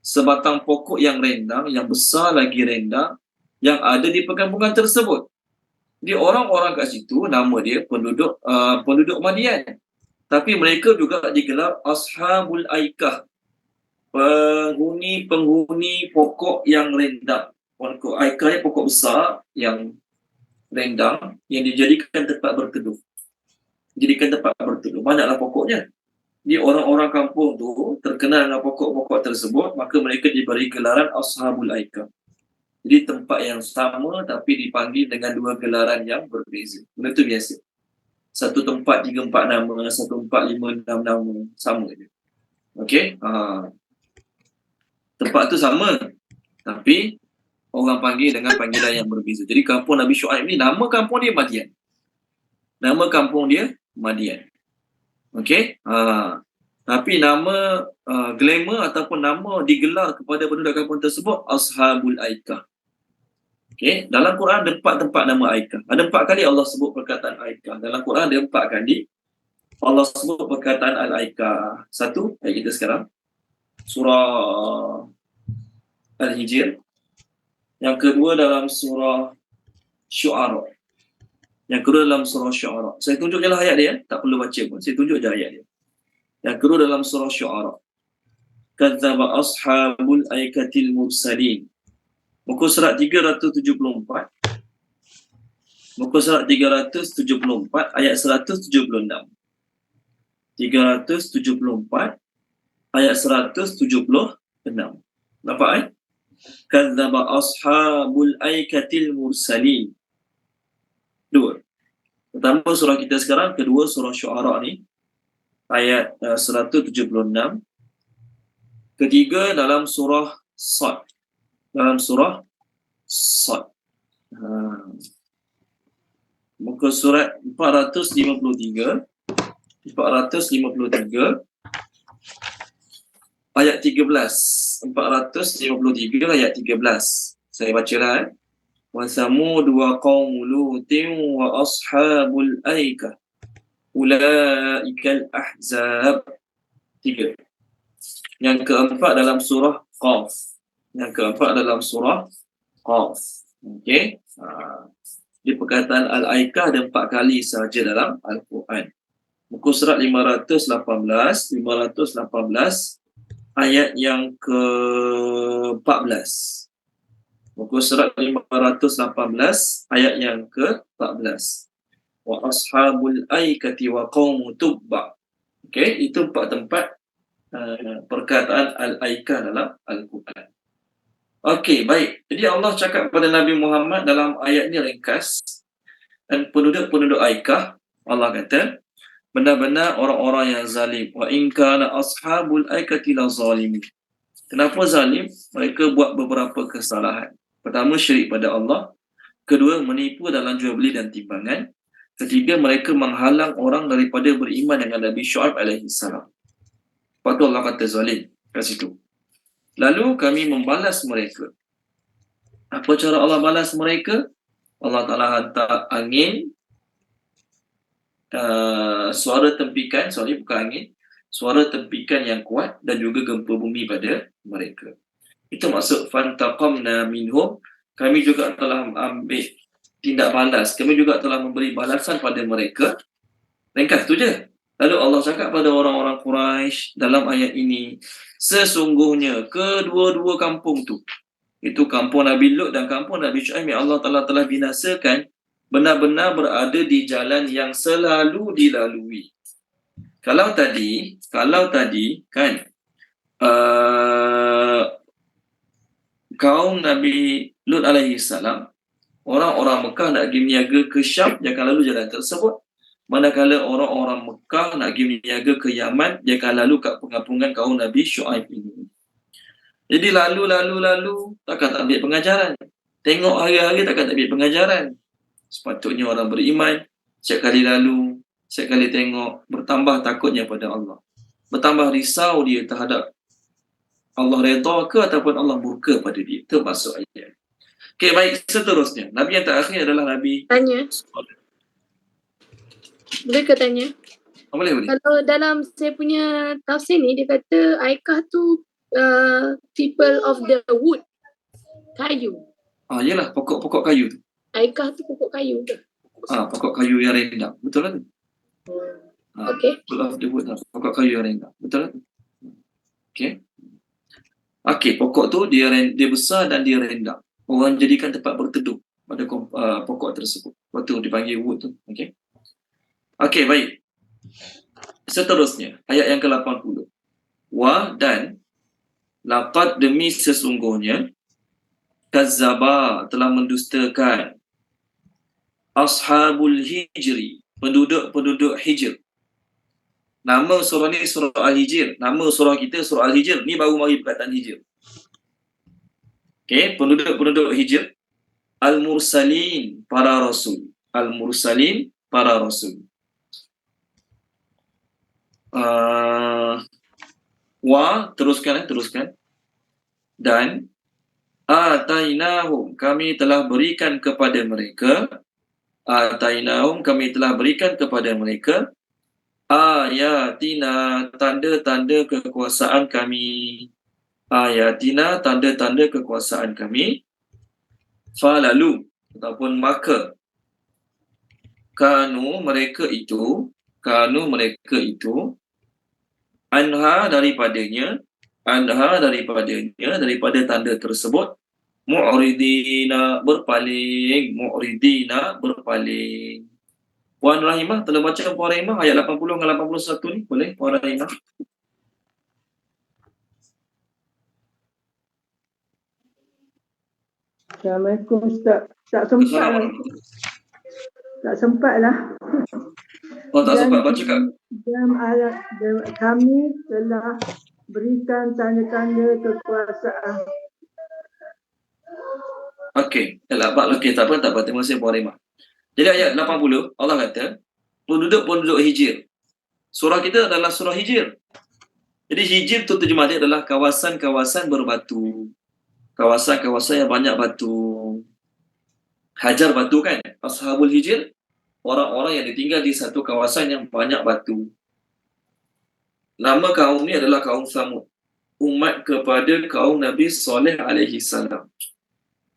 Sebatang pokok yang rendang, yang besar lagi rendang, yang ada di perkampungan tersebut. Dia orang-orang kat situ, nama dia penduduk Madian. Tapi mereka juga digelar Ashabul Aikah. Penghuni pokok yang rendang. Pokok Aikah ni pokok besar yang rendang yang dijadikan tempat berteduh. Banyaklah pokoknya. Di orang-orang kampung tu terkenal dengan pokok-pokok tersebut, maka mereka diberi gelaran Ashabul Aikah. Jadi tempat yang sama tapi dipanggil dengan dua gelaran yang berbeza. Benda tu biasa. Satu tempat 3-4 nama, satu tempat 5-6 nama, sama je. Okey? Tempat tu sama, tapi orang panggil dengan panggilan yang berbeza. Jadi kampung Nabi Syuaib ni, nama kampung dia Madian. Okey? Tapi nama glamour ataupun nama digelar kepada penduduk kampung tersebut Ashabul Aikah. Okey, dalam Quran ada 4 tempat nama Aikah. Ada 4 kali Allah sebut perkataan Aikah. Dalam Quran ada 4 kali Allah sebut perkataan Al-Aikah. Satu, ayat kita sekarang, surah Al-Hijr. Yang kedua dalam surah Syu'ara. Saya tunjuk je lah ayat dia, tak perlu baca pun. Saya tunjuk je ayat dia. Yang kedua dalam surah Syu'ara. Kadzdzaba ashabul aikatil mursalin. Muka surat 374 Muka surat 374 ayat 176. 374 ayat 176. Nampak Kadzdzaba ashabul aikatil mursalin. Dua. Pertama surah kita sekarang, kedua surah Syu'ara ni ayat 176. Ketiga dalam surah Sad. Dalam surah Sad. Muka surat 453 ayat 13. 453 ayat 13. Saya bacalah. Wa Thamud wa qaum Lutin wa ashabul aikah ulaikal ahzab. 3. Yang keempat dalam surah Qaf. Okey. Di perkataan Al-Aikah ada 4 kali sahaja dalam Al-Quran. Muka surat 518 ayat yang ke-14. Muka surat 518 ayat yang ke-14. Wa ashabul aikati wa qaumu tubba. Okey, itu 4 tempat perkataan Al-Aikah dalam Al-Quran. Okey, baik. Jadi Allah cakap kepada Nabi Muhammad dalam ayat ni ringkas, dan penduduk-penduduk Aikah, Allah kata, benar-benar orang-orang yang zalim. Wa in kana ashabul aikati la zalimin. Kenapa zalim? Mereka buat beberapa kesalahan. Pertama, syirik pada Allah. Kedua, menipu dalam jual beli dan timbangan. Ketiga, mereka menghalang orang daripada beriman dengan Nabi Syuaib alaihi salam. Lepas tu Allah kata zalim kat situ. Lalu kami membalas mereka. Apa cara Allah balas mereka? Allah Ta'ala hantar angin, suara tempikan, suara tempikan yang kuat dan juga gempa bumi pada mereka. Itu maksud fantaqamna minhum, kami juga telah ambil tindak balas, kami juga telah memberi balasan pada mereka. Ringkas tu je. Lalu Allah cakap pada orang-orang Quraisy dalam ayat ini, sesungguhnya kedua-dua kampung tu, itu kampung Nabi Lut dan kampung Nabi Syuaib yang Allah Ta'ala telah binasakan, benar-benar berada di jalan yang selalu dilalui. Kalau tadi kan kaum Nabi Lut alaihi salam, orang-orang Mekah nak pergi niaga ke Syam, dia akan lalu jalan tersebut. Manakala orang-orang Mekah nak pergi niaga ke Yaman, dia akan lalu kat pengampungan kaum Nabi Syuaib ini. Jadi lalu, takkan tak ambil pengajaran. Tengok hari-hari takkan tak ambil pengajaran. Sepatutnya orang beriman, setiap kali lalu, setiap kali tengok, bertambah takutnya pada Allah. Bertambah risau dia terhadap Allah redha ke ataupun Allah murka pada dia. Itu maksud ayat. Okey, baik, seterusnya. Nabi yang terakhir adalah Nabi... Tanya. Boleh ke tanya? Boleh. Kalau dalam saya punya tafsir ni, dia kata Aikah tu people of the wood. Kayu. Yalah, pokok kayu tu. Aikah tu pokok kayu ke? Pokok kayu yang rindang. Betul lah tu? Okey. Pokok kayu yang rindang. Betul lah tu? Okey, pokok tu dia besar dan dia rindang. Orang jadikan tempat berteduh pada pokok tersebut. Waktu dipanggil wood tu. Okey, baik. Seterusnya, ayat yang ke-80. Wa dan laqad demi sesungguhnya kazzaba telah mendustakan ashabul hijri, penduduk Hijr. Nama surah ni surah Al-Hijr. Nama surah kita surah Al-Hijr. Ni baru mari perkataan Hijr. Okey, penduduk Hijr. Al-Mursalin, para rasul. Al-Mursalin, para rasul. Teruskan. Dan atainahum, kami telah berikan kepada mereka. Ayatina, tanda-tanda kekuasaan kami. Tanda-tanda kekuasaan kami. Falalu, ataupun maka kanu mereka itu anha daripada tanda tersebut Mu'ridina berpaling. Mu'ridina berpaling. Puan Rahimah, telah baca Puan Rahimah ayat 80 dengan 81 ni? Boleh Puan Rahimah? Assalamualaikum Ustaz. Tak sempat lah. Tak sempat lah. Oh, tak sempat baca kat. Kami telah berikan tanda-tanda kekuasaan. Okey, tak apa. Terima kasih Puan Rahimah. Jadi ayat 80, Allah kata, penduduk Hijr. Surah kita adalah surah Hijr. Jadi Hijr tu terjemah dia adalah kawasan-kawasan berbatu. Kawasan-kawasan yang banyak batu. Hajar batu kan? Ashabul Hijr, orang-orang yang ditinggal di satu kawasan yang banyak batu. Nama kaum ni adalah kaum Samud. Umat kepada kaum Nabi Saleh alaihi salam.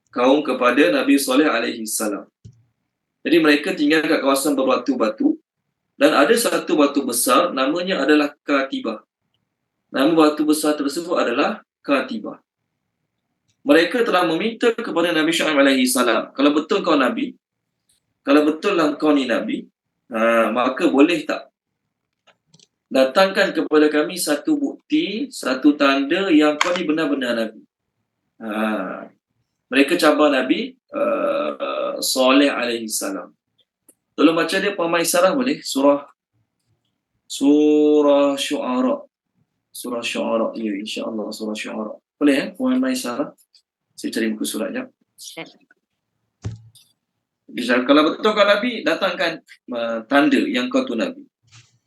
Kaum kepada Nabi Saleh alaihi salam. Jadi mereka tinggal kat kawasan berbatu-batu dan ada satu batu besar namanya adalah Katibah. Nama batu besar tersebut adalah Katibah. Mereka telah meminta kepada Nabi Syuaib alaihi salam, kalau betul kau Nabi, kalau betul lah kau ni Nabi, maka boleh tak datangkan kepada kami satu bukti, satu tanda yang kau ni benar-benar Nabi. Mereka cabar Nabi Saleh alaihi salam. Tolong baca dia Puan Maisarah boleh? Surah Syu'ara. Surah Syu'ara. Ya, insya-Allah surah Syu'ara. Boleh Puan Maisarah? Saya cari buku surat jap. Kalau betul kau Nabi, datangkan tanda yang kau tu Nabi.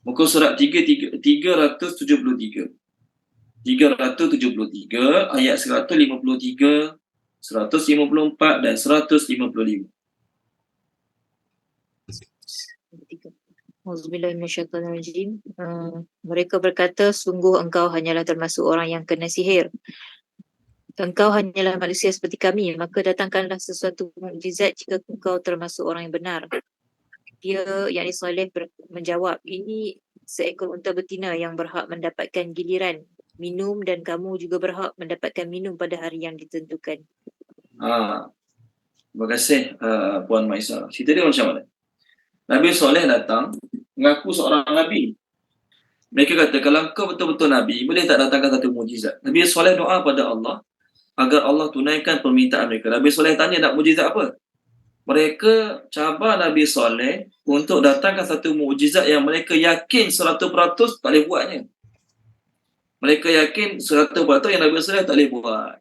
Muka surat 373. 373 ayat 153, 154 dan 155. Auzubillahiminasyaitanirrajim. Mereka berkata, sungguh engkau hanyalah termasuk orang yang kena sihir. Engkau hanyalah manusia seperti kami, maka datangkanlah sesuatu mukjizat jika engkau termasuk orang yang benar. Dia, yakni Saleh, menjawab, ini seekor unta betina yang berhak mendapatkan giliran minum dan kamu juga berhak mendapatkan minum pada hari yang ditentukan. Terima kasih Puan Maisarah. Cerita dia macam mana? Nabi Saleh datang mengaku seorang Nabi. Mereka kata, kalau kau betul-betul Nabi, boleh tak datangkan satu mukjizat? Nabi Saleh doa pada Allah agar Allah tunaikan permintaan mereka. Nabi Saleh tanya nak mukjizat apa? Mereka cabar Nabi Saleh untuk datangkan satu mukjizat yang mereka yakin 100% tak boleh buatnya. Mereka yakin 100% yang Nabi Saleh tak boleh buat.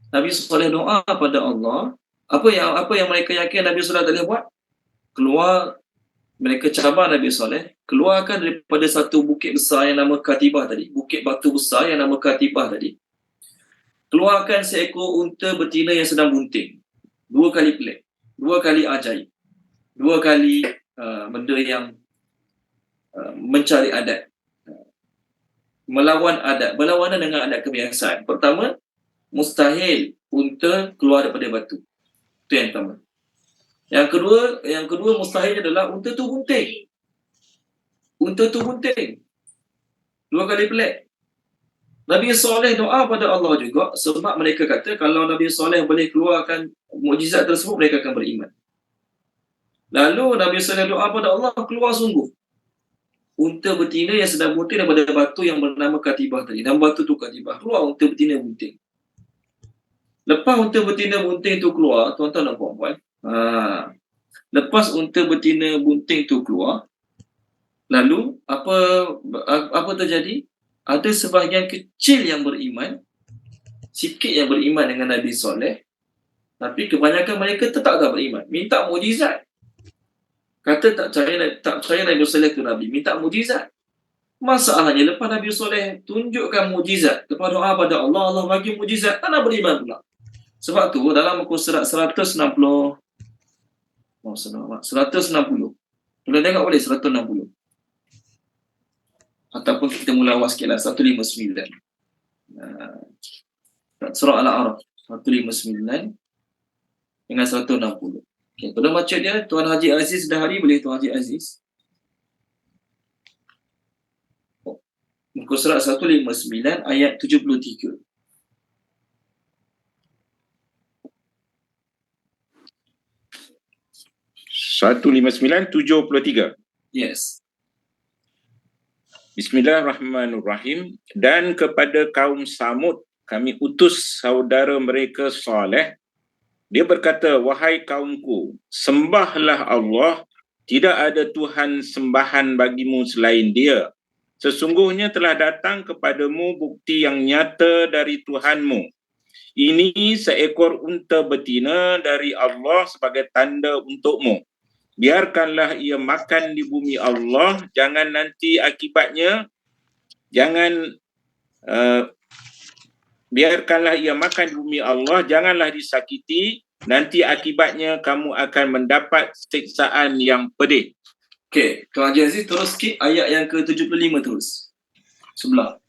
Nabi Saleh doa pada Allah, apa yang mereka yakin Nabi Saleh tak boleh buat? Keluar, mereka cabar Nabi Saleh, keluarkan daripada satu bukit besar yang nama Katibah tadi, bukit batu besar yang nama Katibah tadi. Keluarkan seekor unta betina yang sedang bunting. 2 kali pelik, 2 kali ajaib, 2 kali benda yang mencari adat, melawan adat, berlawanan dengan adat kebiasaan. Pertama, mustahil unta keluar daripada batu. Itu yang pertama. Yang kedua mustahil adalah unta tu bunting. Unta tu bunting. 2 kali pelik. Nabi Saleh doa pada Allah juga sebab mereka kata kalau Nabi Saleh boleh keluarkan mukjizat tersebut, mereka akan beriman. Lalu Nabi Saleh doa pada Allah, keluar sungguh unta betina yang sedang bunting daripada batu yang bernama Katibah tadi. Dan batu tu Katibah. Keluar unta betina bunting. Lepas unta betina bunting tu keluar, tuan-tuan dan puan-puan, lepas unta betina bunting tu keluar, lalu apa terjadi? Ada sebahagian kecil yang beriman, sikit yang beriman dengan Nabi Saleh, tapi kebanyakan mereka tetap tak beriman. Minta mukjizat. Kata tak percaya Nabi Saleh tu Nabi, minta mukjizat. Masalahnya lepas Nabi Saleh tunjukkan mukjizat, lepas doa pada Allah, Allah bagi mukjizat, tak nak beriman pula. Sebab tu dalam muka surat 160, boleh tengok boleh 160. Ataupun kita mula awal sikit lah, 159. Surah Al-A'raf 159 dengan 160. Okay, tolong baca dia. Tuan Haji Aziz dah hari, boleh Tuan Haji Aziz? Muka surat 159 ayat 73. 159:73. Yes. Bismillahirrahmanirrahim. Dan kepada kaum Samud kami utus saudara mereka Saleh. Dia berkata, wahai kaumku, sembahlah Allah, tidak ada Tuhan sembahan bagimu selain Dia. Sesungguhnya telah datang kepadamu bukti yang nyata dari Tuhanmu. Ini seekor unta betina dari Allah sebagai tanda untukmu. Biarkanlah ia makan di bumi Allah, jangan nanti akibatnya, biarkanlah ia makan di bumi Allah, janganlah disakiti, nanti akibatnya kamu akan mendapat siksaan yang pedih. Okey, Tuan Haji Aziz terus sikit ayat yang ke-75 terus. Sebelah.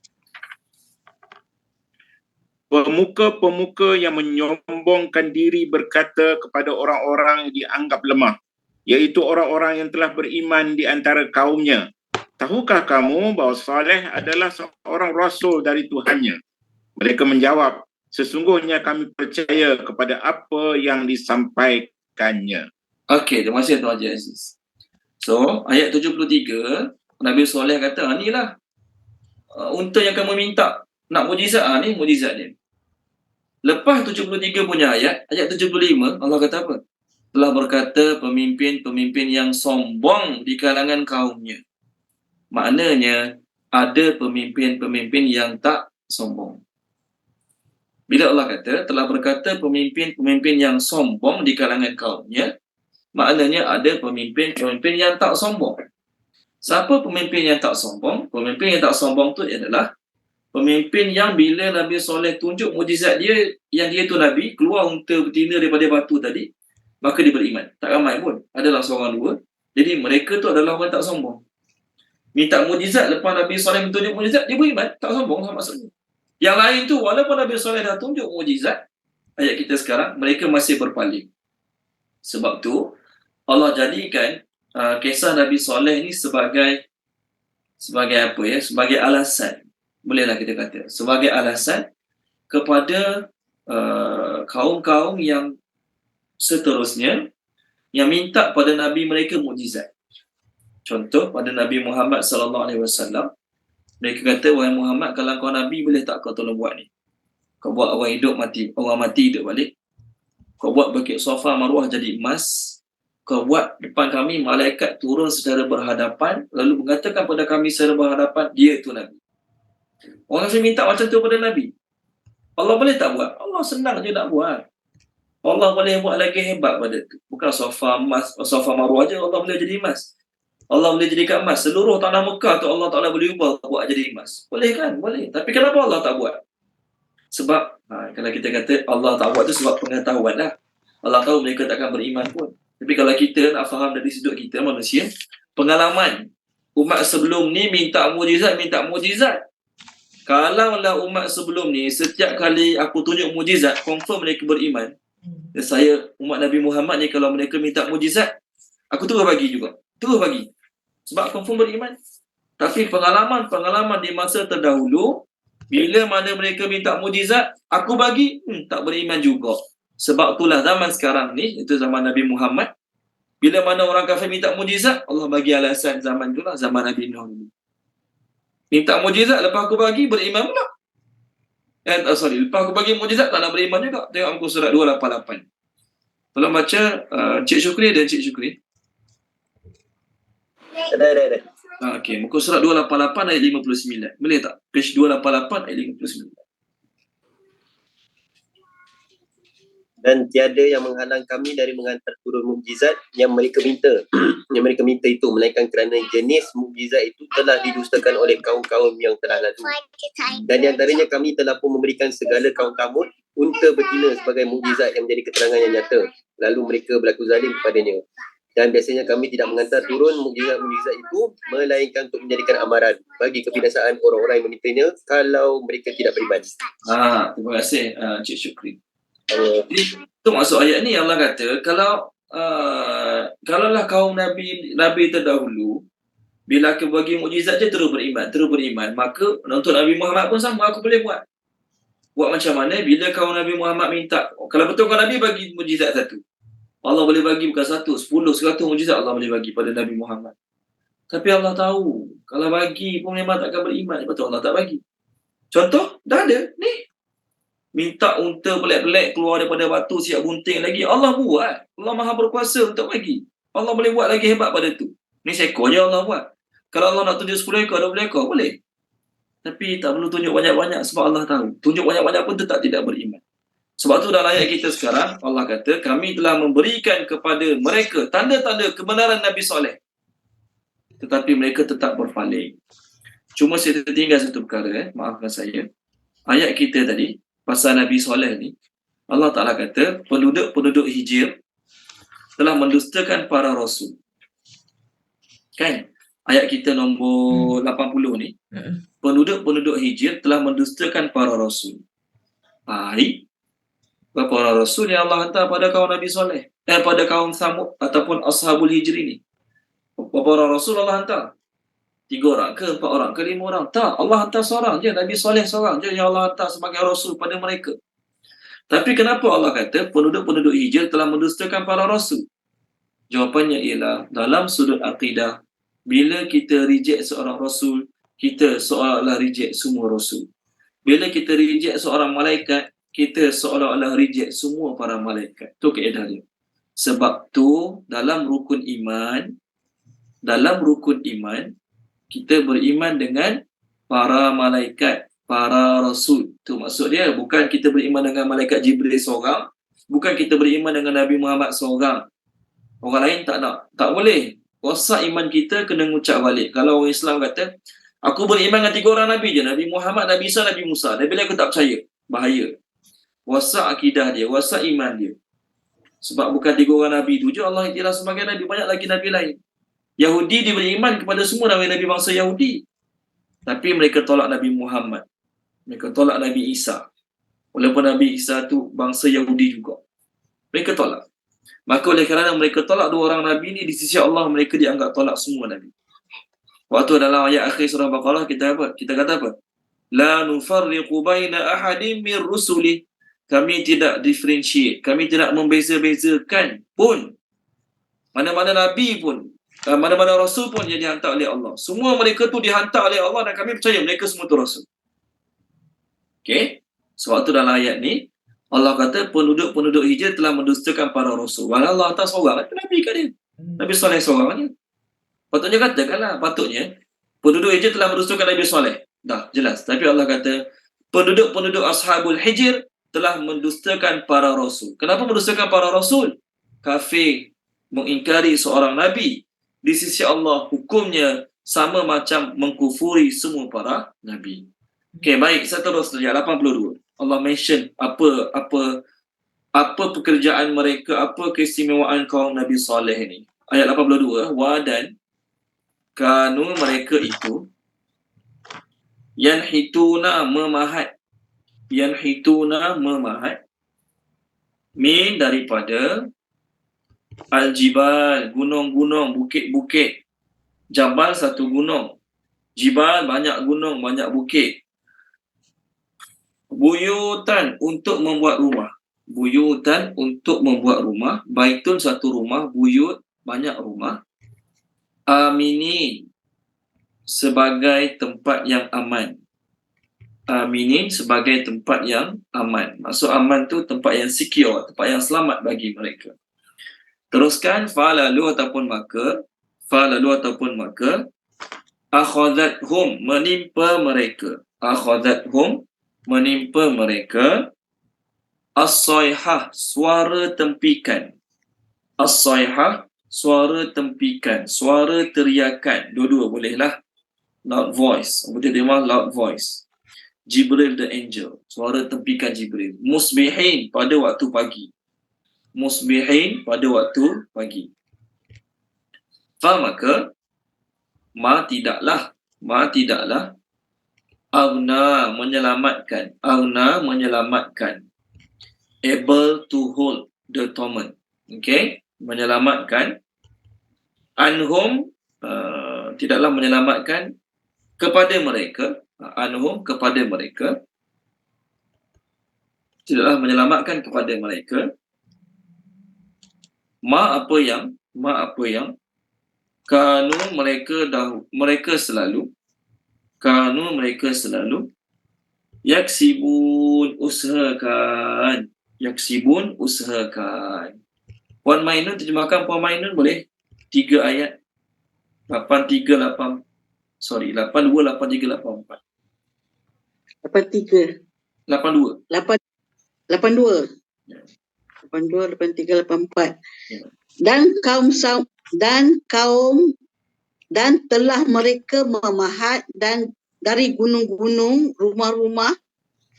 Pemuka-pemuka yang menyombongkan diri berkata kepada orang-orang yang dianggap lemah, iaitu orang-orang yang telah beriman di antara kaumnya, tahukah kamu bahawa Saleh adalah seorang rasul dari Tuhannya? Mereka menjawab, sesungguhnya kami percaya kepada apa yang disampaikannya. Okey, terima kasih Tuan Haji Aziz. So, ayat 73, Nabi Saleh kata, inilah unta yang kamu minta nak mujizat, ni mujizat dia. Lepas 73 punya ayat 75, Allah kata apa? Telah berkata pemimpin-pemimpin yang sombong di kalangan kaumnya. Maknanya, ada pemimpin-pemimpin yang tak sombong. Bila Allah kata, telah berkata pemimpin-pemimpin yang sombong di kalangan kaumnya, maknanya ada pemimpin-pemimpin yang tak sombong. Siapa pemimpin yang tak sombong? Pemimpin yang tak sombong tu adalah pemimpin yang bila Nabi Saleh tunjuk mujizat dia, yang dia tu Nabi, keluar unta betina daripada batu tadi, maka dia beriman. Tak ramai pun, adalah seorang dua. Jadi mereka tu adalah orang tak sombong. Minta mujizat, lepas Nabi Saleh tunjuk mujizat, dia beriman. Tak sombong lah maksudnya. Yang lain tu, walaupun Nabi Saleh dah tunjuk mujizat, ayat kita sekarang, mereka masih berpaling. Sebab tu, Allah jadikan kisah Nabi Saleh ni sebagai apa ya? Sebagai alasan. Bolehlah kita kata. Sebagai alasan kepada kaum-kaum yang seterusnya yang minta pada Nabi mereka mukjizat. Contoh pada Nabi Muhammad SAW, mereka kata, wahai Muhammad, kalau kau Nabi, boleh tak kau tolong buat ni? Kau buat orang hidup mati, orang mati hidup balik. Kau buat Bukit Safa Marwah jadi emas. Kau buat depan kami malaikat turun secara berhadapan, lalu mengatakan pada kami secara berhadapan, dia itu Nabi. Orang saya minta macam tu pada Nabi. Allah boleh tak buat? Allah senang je nak buat. Allah boleh buat lagi hebat pada tu. Bukan Safa emas, Safa Marwah je Allah boleh jadi emas. Allah boleh jadikan emas. Seluruh tanah Mekah tu Allah Ta'ala boleh ubah buat jadi emas. Boleh kan? Boleh. Tapi kenapa Allah tak buat? Sebab, kalau kita kata Allah tak buat tu sebab pengetahuan lah. Allah tahu mereka takkan beriman pun. Tapi kalau kita nak faham dari sudut kita manusia, pengalaman umat sebelum ni minta mujizat. Kalaulah umat sebelum ni, setiap kali aku tunjuk mujizat, confirm mereka beriman. Dan saya, umat Nabi Muhammad ni, kalau mereka minta mujizat, aku terus bagi juga. Terus bagi. Sebab confirm beriman. Tapi pengalaman di masa terdahulu, bila mana mereka minta mujizat, aku bagi, tak beriman juga. Sebab itulah zaman sekarang ni, itu zaman Nabi Muhammad, bila mana orang kafir minta mujizat, Allah bagi alasan zaman itulah, zaman Nabi Nuh dulu. Minta mujizat, lepas aku bagi, beriman pula. Lepas aku bagi mujizat, tak nak beriman juga. Tengok muka surat 288. Tolong baca Cik Syukri dan Cik Syukri. Ada. Okey, muka surat 288 ayat 59. Boleh tak? Page 288 ayat 59. Dan tiada yang menghalang kami dari mengantar turun mukjizat yang mereka minta. Yang mereka minta itu, melainkan kerana jenis mukjizat itu telah didustakan oleh kaum-kaum yang telah lalu. Dan di antaranya kami telah pun memberikan segala kaum Thamud unta betina sebagai mukjizat yang menjadi keterangan yang nyata. Lalu mereka berlaku zalim kepadanya. Dan biasanya kami tidak mengantar turun mukjizat-mukjizat itu, melainkan untuk menjadikan amaran bagi kebinasaan orang-orang yang memintanya kalau mereka tidak beriman. Terima kasih Cik Syukri. Itu maksud ayat ni Allah kata, kalaulah kaum Nabi terdahulu, bila aku bagi mukjizat je terus beriman, maka untuk Nabi Muhammad pun sama, aku boleh buat. Buat macam mana bila kaum Nabi Muhammad minta, kalau betul kaum Nabi bagi mukjizat satu, Allah boleh bagi bukan 1, 10, 100 mukjizat Allah boleh bagi pada Nabi Muhammad. Tapi Allah tahu, kalau bagi pun memang takkan beriman. Lepas tu Allah tak bagi. Contoh, dah ada. Ni. Minta unta pelik-pelik keluar daripada batu siap bunting lagi. Allah buat. Allah maha berkuasa untuk bagi. Allah boleh buat lagi hebat pada tu. Ni seekor je Allah buat. Kalau Allah nak tunjuk 10 ekor, 20 ekor, boleh. Tapi tak perlu tunjuk banyak-banyak sebab Allah tahu. Tunjuk banyak-banyak pun tetap tidak beriman. Sebab tu dalam ayat kita sekarang, Allah kata, kami telah memberikan kepada mereka tanda-tanda kebenaran Nabi Soleh. Tetapi mereka tetap berpaling. Cuma saya tertinggal satu perkara, maafkan saya. Ayat kita tadi, pasal Nabi Soleh ni, Allah Ta'ala kata, penduduk-penduduk Hijr telah mendustakan para Rasul. Kan? Ayat kita nombor 80 ni, penduduk-penduduk Hijr telah mendustakan para Rasul. Baik. Para Rasul yang Allah hantar pada kaum Nabi Soleh. Pada kaum Samud ataupun Ashabul Hijr ni. Para Rasul Allah hantar. 3 orang ke, 4 orang ke, 5 orang. Tak, Allah hantar seorang je. Nabi Soleh seorang je yang Allah hantar sebagai Rasul pada mereka. Tapi kenapa Allah kata penduduk-penduduk Hijr telah mendustakan para Rasul? Jawapannya ialah dalam sudut akidah, bila kita reject seorang Rasul, kita seolah-olah reject semua Rasul. Bila kita reject seorang malaikat, kita seolah-olah reject semua para malaikat. Itu kaedah dia. Sebab tu dalam rukun iman, kita beriman dengan para malaikat, para rasul. Itu maksud dia. Bukan kita beriman dengan malaikat Jibril seorang. Bukan kita beriman dengan Nabi Muhammad seorang. Orang lain tak nak. Tak boleh. Rosak iman kita kena ngucap balik. Kalau orang Islam kata, aku beriman dengan 3 orang Nabi je. Nabi Muhammad, Nabi Isa, Nabi Musa. Nabi lain aku tak percaya. Bahaya. Rosak akidah dia. Rosak iman dia. Sebab bukan 3 orang Nabi tu je Allah iktiraf sebagai Nabi. Banyak lagi Nabi lain. Yahudi dia beriman kepada semua Nabi bangsa Yahudi. Tapi mereka tolak Nabi Muhammad. Mereka tolak Nabi Isa. Walaupun Nabi Isa tu bangsa Yahudi juga. Mereka tolak. Maka oleh kerana mereka tolak 2 orang Nabi ni, di sisi Allah mereka dianggap tolak semua Nabi. Waktu dalam ayat akhir surah Baqarah kita kata apa? La nufarriqu baina ahadin min rusuli. Kami tidak differentiate. Kami tidak membeza-bezakan pun. Mana-mana Nabi pun. Mana-mana Rasul pun yang dihantar oleh Allah. Semua mereka tu dihantar oleh Allah dan kami percaya mereka semua tu Rasul. Okay? Sebab tu dalam ayat ni, Allah kata penduduk-penduduk Hijr telah mendustakan para Rasul. Walau Allah hantar seorang, itu Nabi kat dia. Nabi Soleh seorang je. Patutnya katakanlah, patutnya penduduk Hijr telah mendustakan Nabi Soleh. Dah, jelas. Tapi Allah kata, penduduk-penduduk Ashabul Hijr telah mendustakan para Rasul. Kenapa mendustakan para Rasul? Kafir, mengingkari seorang Nabi. Di sisi Allah, hukumnya sama macam mengkufuri semua para Nabi. Okay, baik. Saya terus saja. 82. Allah mention apa pekerjaan mereka, apa keistimewaan kaum Nabi Saleh ni. Ayat 82. Wadan, kanu mereka itu yanhituna memahat min daripada al-jibal, gunung-gunung, bukit-bukit. Jabal satu gunung. Jibal banyak gunung, banyak bukit. Buyutan untuk membuat rumah. Buyutan untuk membuat rumah. Baitun satu rumah, buyut banyak rumah. Aminin sebagai tempat yang aman. Aminin sebagai tempat yang aman. Maksud aman tu tempat yang secure, tempat yang selamat bagi mereka. Teruskan falalu ataupun maka akhadathum menimpa mereka as-sayhah suara tempikan, suara teriakan. Dua-dua bolehlah. Loud voice, betul dia mah loud voice. Jibril the angel, suara tempikan Jibril. Musbihin pada waktu pagi. Maka ma tidaklah aghna menyelamatkan able to hold the torment. Okay, menyelamatkan anhum tidaklah menyelamatkan kepada mereka, tidaklah menyelamatkan kepada mereka Ma apa yang kanu mereka selalu yaksibun usahakan. Puan Mainun, terjemahkan Puan Mainun boleh? 3 ayat 82, 83, 84. 83. 82. 82. Ya. 82, 83, 84. Ya. Dan telah mereka memahat dan dari gunung-gunung rumah-rumah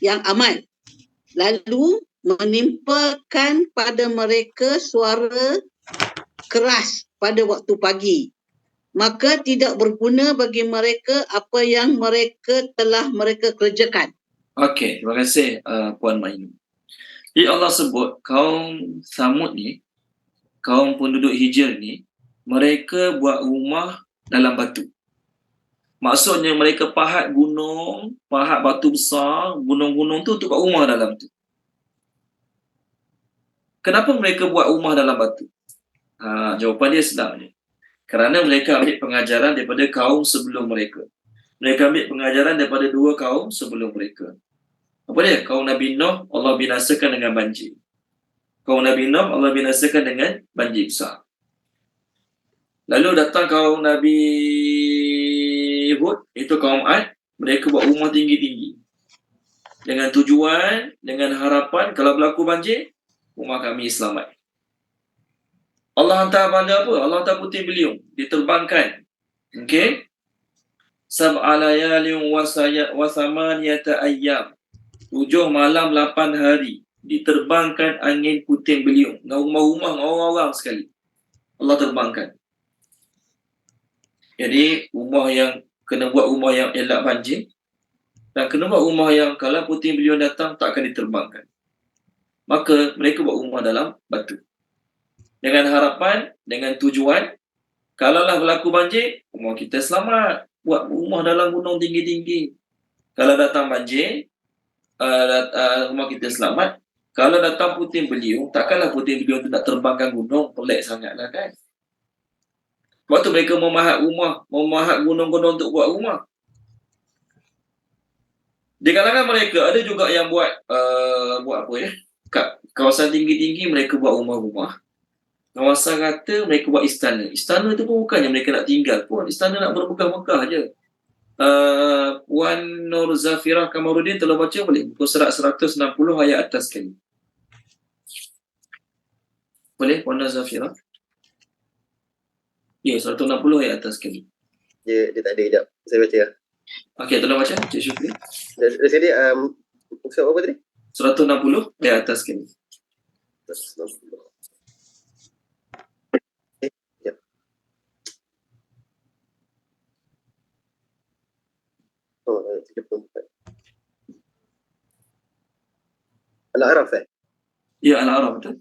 yang aman, lalu menimpakan pada mereka suara keras pada waktu pagi, maka tidak berguna bagi mereka apa yang mereka kerjakan. Okey, terima kasih Puan Mainun. Jadi Allah sebut kaum Samud ni, kaum penduduk Hijr ni, mereka buat rumah dalam batu. Maksudnya mereka pahat gunung, pahat batu besar, gunung-gunung tu untuk buat rumah dalam tu. Kenapa mereka buat rumah dalam batu? Jawapan dia senang je. Kerana mereka ambil pengajaran daripada kaum sebelum mereka. Mereka ambil pengajaran daripada 2 kaum sebelum mereka. Apa dia? Kaum Nabi Nuh, Allah binasakan dengan banjir. Kaum Nabi Nuh, Allah binasakan dengan banjir besar. Lalu datang kaum Nabi Hud, itu kaum Ad, mereka buat rumah tinggi-tinggi. Dengan tujuan, dengan harapan, kalau berlaku banjir, rumah kami selamat. Allah hantar pada apa? Allah hantar puting beliung, diterbangkan. Okey? Sab'a layalin wa thamaniyata ayyam. 7 malam 8 hari diterbangkan angin puting beliung dengan rumah-rumah orang-orang sekali. Allah terbangkan. Jadi kena buat rumah yang elak banjir, dan kena buat rumah yang kalau puting beliung datang tak akan diterbangkan. Maka mereka buat rumah dalam batu. Dengan harapan, dengan tujuan, kalaulah berlaku banjir, rumah kita selamat. Buat rumah dalam gunung tinggi-tinggi. Kalau datang banjir, rumah kita selamat. Kalau datang puting beliung, takkanlah puting beliung tu nak terbangkan gunung, pelik sangatlah kan. Sebab tu mereka memahat gunung-gunung untuk buat rumah. Di kalangan mereka ada juga yang buat kat kawasan tinggi-tinggi mereka buat rumah-rumah. Kawasan rata mereka buat istana. Istana tu pun bukannya mereka nak tinggal pun. Istana nak bermegah-megah je. Puan Nur Zafirah Kamarudin telah baca boleh? Buku surat 160 ayat atas sekali. Boleh Puan Nur Zafirah? Ya, 160 ayat atas sekali. Dia tak ada, sekejap. Saya baca ya. Okey, tolong baca. Cik Syukri. Dari sini, surat apa tadi? 160 ayat atas sekali. 160. Oh, 34. Al-A'raf Ya, Al-A'raf betul.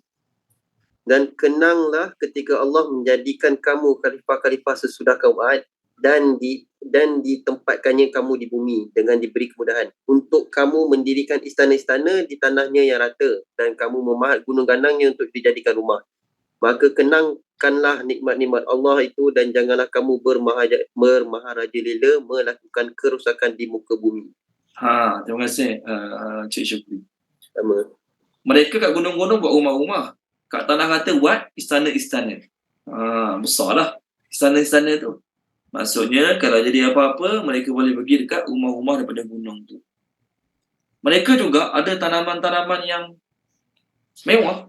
Dan kenanglah ketika Allah menjadikan kamu khalifah-khalifah sesudah kaum Ad dan ditempatkannya kamu di bumi dengan diberi kemudahan untuk kamu mendirikan istana-istana di tanahnya yang rata dan kamu memahat gunung ganangnya untuk dijadikan rumah. Maka kenangkanlah nikmat-nikmat Allah itu dan janganlah kamu bermaharajalela melakukan kerosakan di muka bumi. Terima kasih Cik Syukri. Sama. Mereka kat gunung-gunung buat rumah-rumah. Kat tanah rata buat istana-istana. Besarlah istana-istana tu. Maksudnya kalau jadi apa-apa, mereka boleh pergi dekat rumah-rumah daripada gunung tu. Mereka juga ada tanaman-tanaman yang mewah.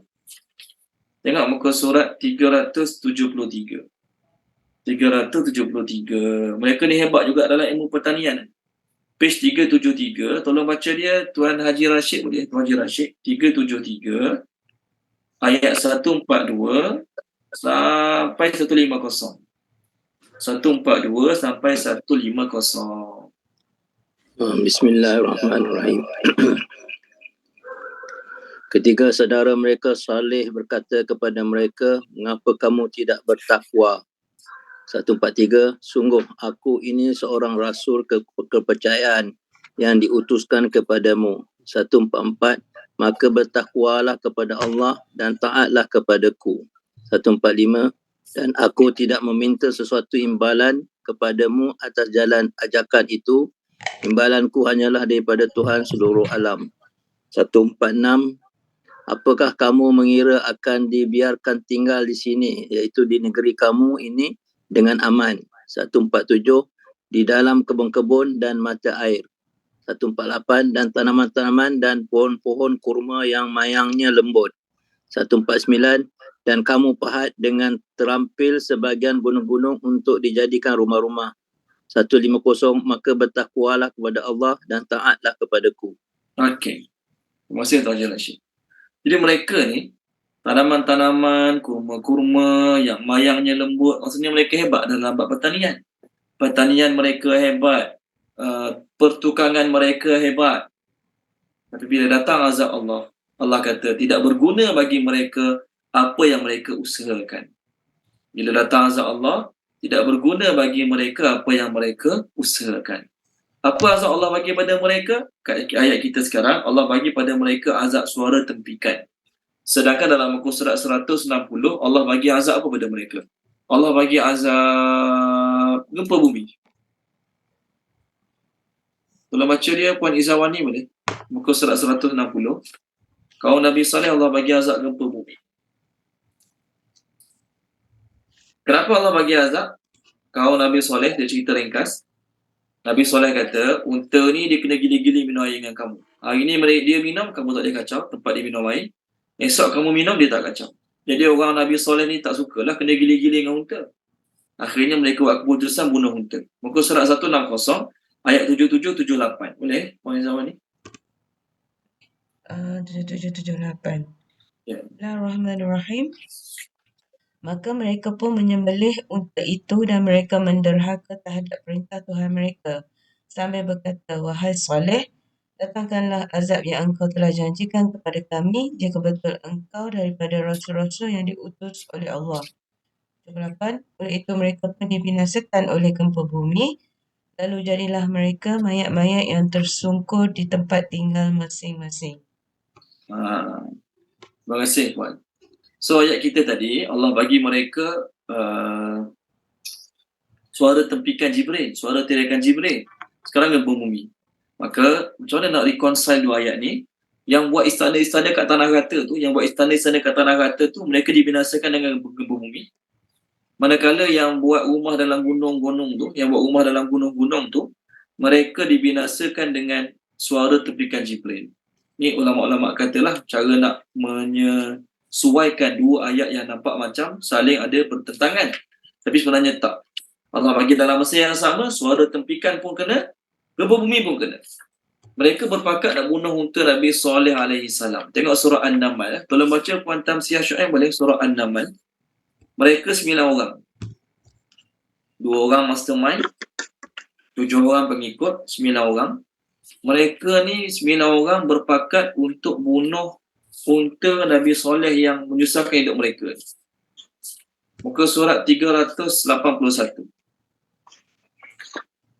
Tengok muka surat 373. 373. Mereka ni hebat juga dalam ilmu pertanian. Page 373. Tolong baca dia Tuan Haji Rashid boleh? Tuan Haji Rashid. 373. Ayat 142 sampai 150. 142 sampai 150. Bismillahirrahmanirrahim. Ketika saudara mereka Saleh berkata kepada mereka, mengapa kamu tidak bertakwa? 143, sungguh aku ini seorang rasul kepercayaan yang diutuskan kepadamu. 144, maka bertakwalah kepada Allah dan taatlah kepadaku. 145. Dan aku tidak meminta sesuatu imbalan kepadamu atas jalan ajakan itu. Imbalanku hanyalah daripada Tuhan seluruh alam. 146. Apakah kamu mengira akan dibiarkan tinggal di sini, iaitu di negeri kamu ini dengan aman? 147. Di dalam kebun-kebun dan mata air. 148. Dan tanaman-tanaman dan pohon-pohon kurma yang mayangnya lembut. 149. Dan kamu pahat dengan terampil sebahagian gunung-gunung untuk dijadikan rumah-rumah. 150. Maka bertakwalah kepada Allah dan taatlah kepadaku. Okey. Terima kasih Tuan Haji Rashid. Jadi mereka ni, tanaman-tanaman, kurma-kurma yang mayangnya lembut, maksudnya mereka hebat dalam bab pertanian. Pertanian mereka hebat, pertukangan mereka hebat. Tapi bila datang azab Allah, Allah kata tidak berguna bagi mereka apa yang mereka usahakan. Bila datang azab Allah, tidak berguna bagi mereka apa yang mereka usahakan. Apa azab Allah bagi pada mereka? Kat ayat kita sekarang, Allah bagi pada mereka azab suara tempikan. Sedangkan dalam muka surat 160, Allah bagi azab apa pada mereka? Allah bagi azab gempa bumi. Tolong baca dia Puan Izawani boleh? Muka surat 160. Kaum Nabi Saleh Allah bagi azab gempa bumi. Kenapa Allah bagi azab? Kaum Nabi Saleh, dia cerita ringkas. Nabi Saleh kata, unta ni dia kena gili-gili minum air dengan kamu. Hari ni dia minum, kamu tak boleh kacau tempat dia minum air. Esok kamu minum, dia tak kacau. Jadi orang Nabi Saleh ni tak sukalah kena gili-gili dengan unta. Akhirnya mereka buat keputusan bunuh unta. Muka surat 160 ayat 77-78. Boleh Puan Izawani? 7778. Ya. Bismillahirrahmanirrahim. Maka mereka pun menyembelih unta itu dan mereka menderhaka terhadap perintah Tuhan mereka. Sambil berkata, wahai Saleh, datangkanlah azab yang engkau telah janjikan kepada kami jika betul engkau daripada rasul-rasul yang diutus oleh Allah. 78. Oleh itu mereka pun dibinasakan oleh gempa bumi. Lalu jadilah mereka mayat-mayat yang tersungkur di tempat tinggal masing-masing. Terima kasih Puan. So ayat kita tadi, Allah bagi mereka suara tempikan Jibril, suara teriakan Jibril. Sekarang gempa bumi. Maka macam mana nak reconcile dua ayat ni? Yang buat istana-istana kat tanah rata tu, mereka dibinasakan dengan gempa bumi. Manakala yang buat rumah dalam gunung-gunung tu, mereka dibinasakan dengan suara tempikan Jibril. Ni ulama-ulama katalah cara nak menyesuaikan dua ayat yang nampak macam saling ada pertentangan. Tapi sebenarnya tak. Allah bagi dalam masa yang sama, suara tempikan pun kena, gempa bumi pun kena. Mereka berpakat nak bunuh unta Nabi Saleh alaihi salam. Tengok surah An-Naml. Tolong baca Puan Tamsiah Syuaib boleh, surah An-Naml. Mereka 9 orang. 2 orang mastermind, 7 orang pengikut, 9 orang. Mereka ni 9 orang berpakat untuk bunuh unta Nabi Saleh yang menyusahkan hidup mereka. Muka surat 381.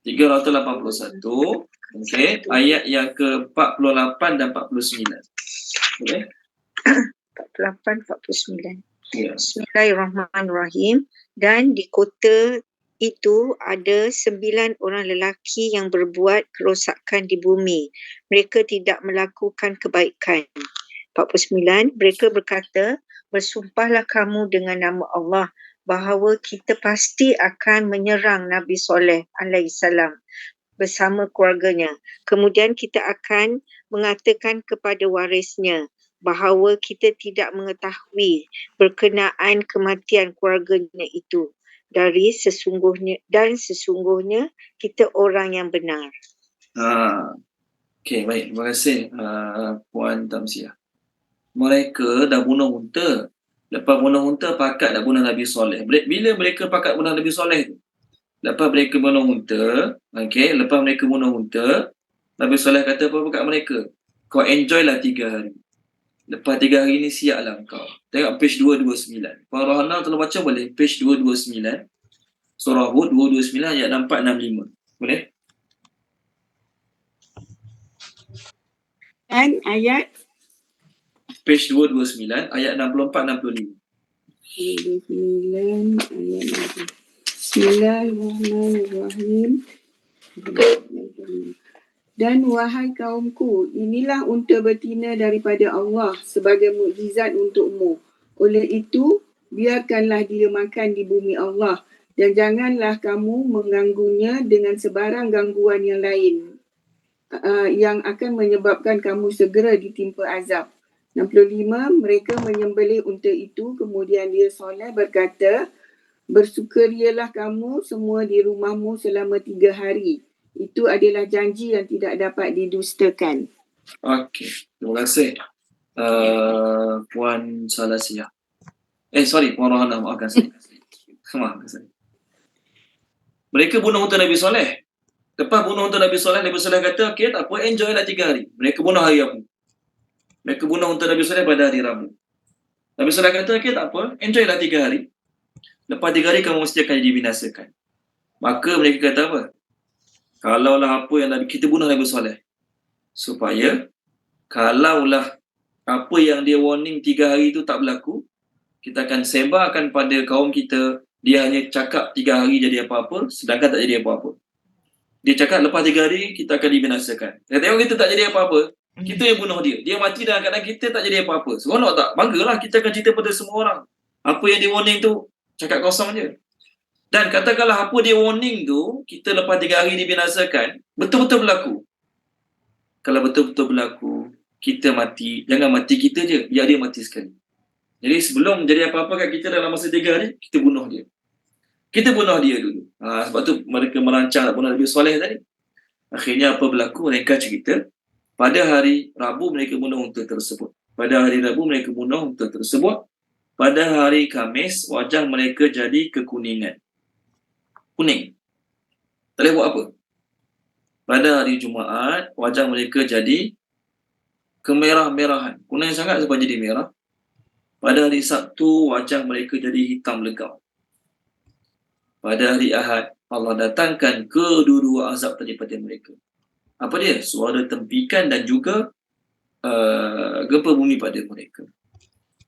381. Okey, ayat yang ke-48 dan 49. Okey. 48, 49. Ya. Bismillahirrahmanirrahim. Dan di kota itu ada 9 orang lelaki yang berbuat kerosakan di bumi. Mereka tidak melakukan kebaikan. 49. Mereka berkata, bersumpahlah kamu dengan nama Allah bahawa kita pasti akan menyerang Nabi Saleh alaihissalam bersama keluarganya. Kemudian kita akan mengatakan kepada warisnya bahawa kita tidak mengetahui berkenaan kematian keluarganya itu sesungguhnya kita orang yang benar. Okey, baik. Terima kasih Puan Tamsiah. Mereka dah bunuh unta. Lepas bunuh unta, pakat nak bunuh Nabi Saleh. Bila mereka pakat bunuh Nabi Saleh tu? Lepas mereka bunuh unta, okey, lepas mereka bunuh unta, Nabi Saleh kata apa kat mereka? Kau enjoy lah 3 hari. Lepas 3 hari ni siaplah kau. Tengok page 229. Puan Rohana tolong baca boleh? Page 229. Surah Hud 229 ayat 64-65. Boleh? Dan ayat Page 229 ayat 64-65. ayat 9. Bismillahirrahmanirrahim. Dan wahai kaumku, inilah unta betina daripada Allah sebagai mukjizat untukmu. Oleh itu, biarkanlah dia makan di bumi Allah dan janganlah kamu mengganggunya dengan sebarang gangguan yang lain yang akan menyebabkan kamu segera ditimpa azab. 65. Mereka menyembelih unta itu, kemudian dia Soleh berkata, bersukarialah kamu semua di rumahmu selama 3 hari. Itu adalah janji yang tidak dapat didustakan. Okey, terima kasih. Puan Salasia. Puan Rohana, maafkan saya. Maafkan saya. Mereka bunuh unta Nabi Soleh. Lepas bunuh unta Nabi Soleh kata, okey tak apa, enjoy lah 3 hari. Mereka bunuh hari Rabu. Mereka bunuh unta Nabi Soleh pada hari Rabu. Nabi Soleh kata, okey tak apa, enjoy lah 3 hari. Lepas 3 hari kamu mesti akan dibinasakan. Maka mereka kata apa? Kalaulah apa yang kita bunuh Nabi Soleh, supaya kalaulah apa yang dia warning 3 hari itu tak berlaku, kita akan sebarkan pada kaum kita, dia hanya cakap 3 hari jadi apa-apa, sedangkan tak jadi apa-apa. Dia cakap lepas 3 hari kita akan dibinasakan. Dia tengok kita tak jadi apa-apa, kita yang bunuh dia. Dia mati dalam keadaan kita tak jadi apa-apa. Seronok tak? Banggalah, kita akan cerita pada semua orang. Apa yang dia warning tu cakap kosong je. Dan katakanlah apa dia warning tu, kita lepas 3 hari dibinasakan, betul-betul berlaku. Kalau betul-betul berlaku, kita mati, jangan mati kita je, biar dia mati sekali. Jadi sebelum jadi apa-apa kat kita dalam masa 3 hari, kita bunuh dia. Kita bunuh dia dulu. Sebab tu mereka merancang nak bunuh Nabi Soleh tadi. Akhirnya apa berlaku? Mereka cerita, pada hari Rabu mereka bunuh unta tersebut. Pada hari Rabu mereka bunuh unta tersebut. Pada hari Khamis, wajah mereka jadi kekuningan. Kuning. Tak boleh buat apa. Pada hari Jumaat, wajah mereka jadi kemerah-merahan. Kuning sangat sebab jadi merah. Pada hari Sabtu, wajah mereka jadi hitam legam. Pada hari Ahad, Allah datangkan kedua-dua azab daripada mereka. Apa dia? Suara tempikan dan juga gempa bumi pada mereka.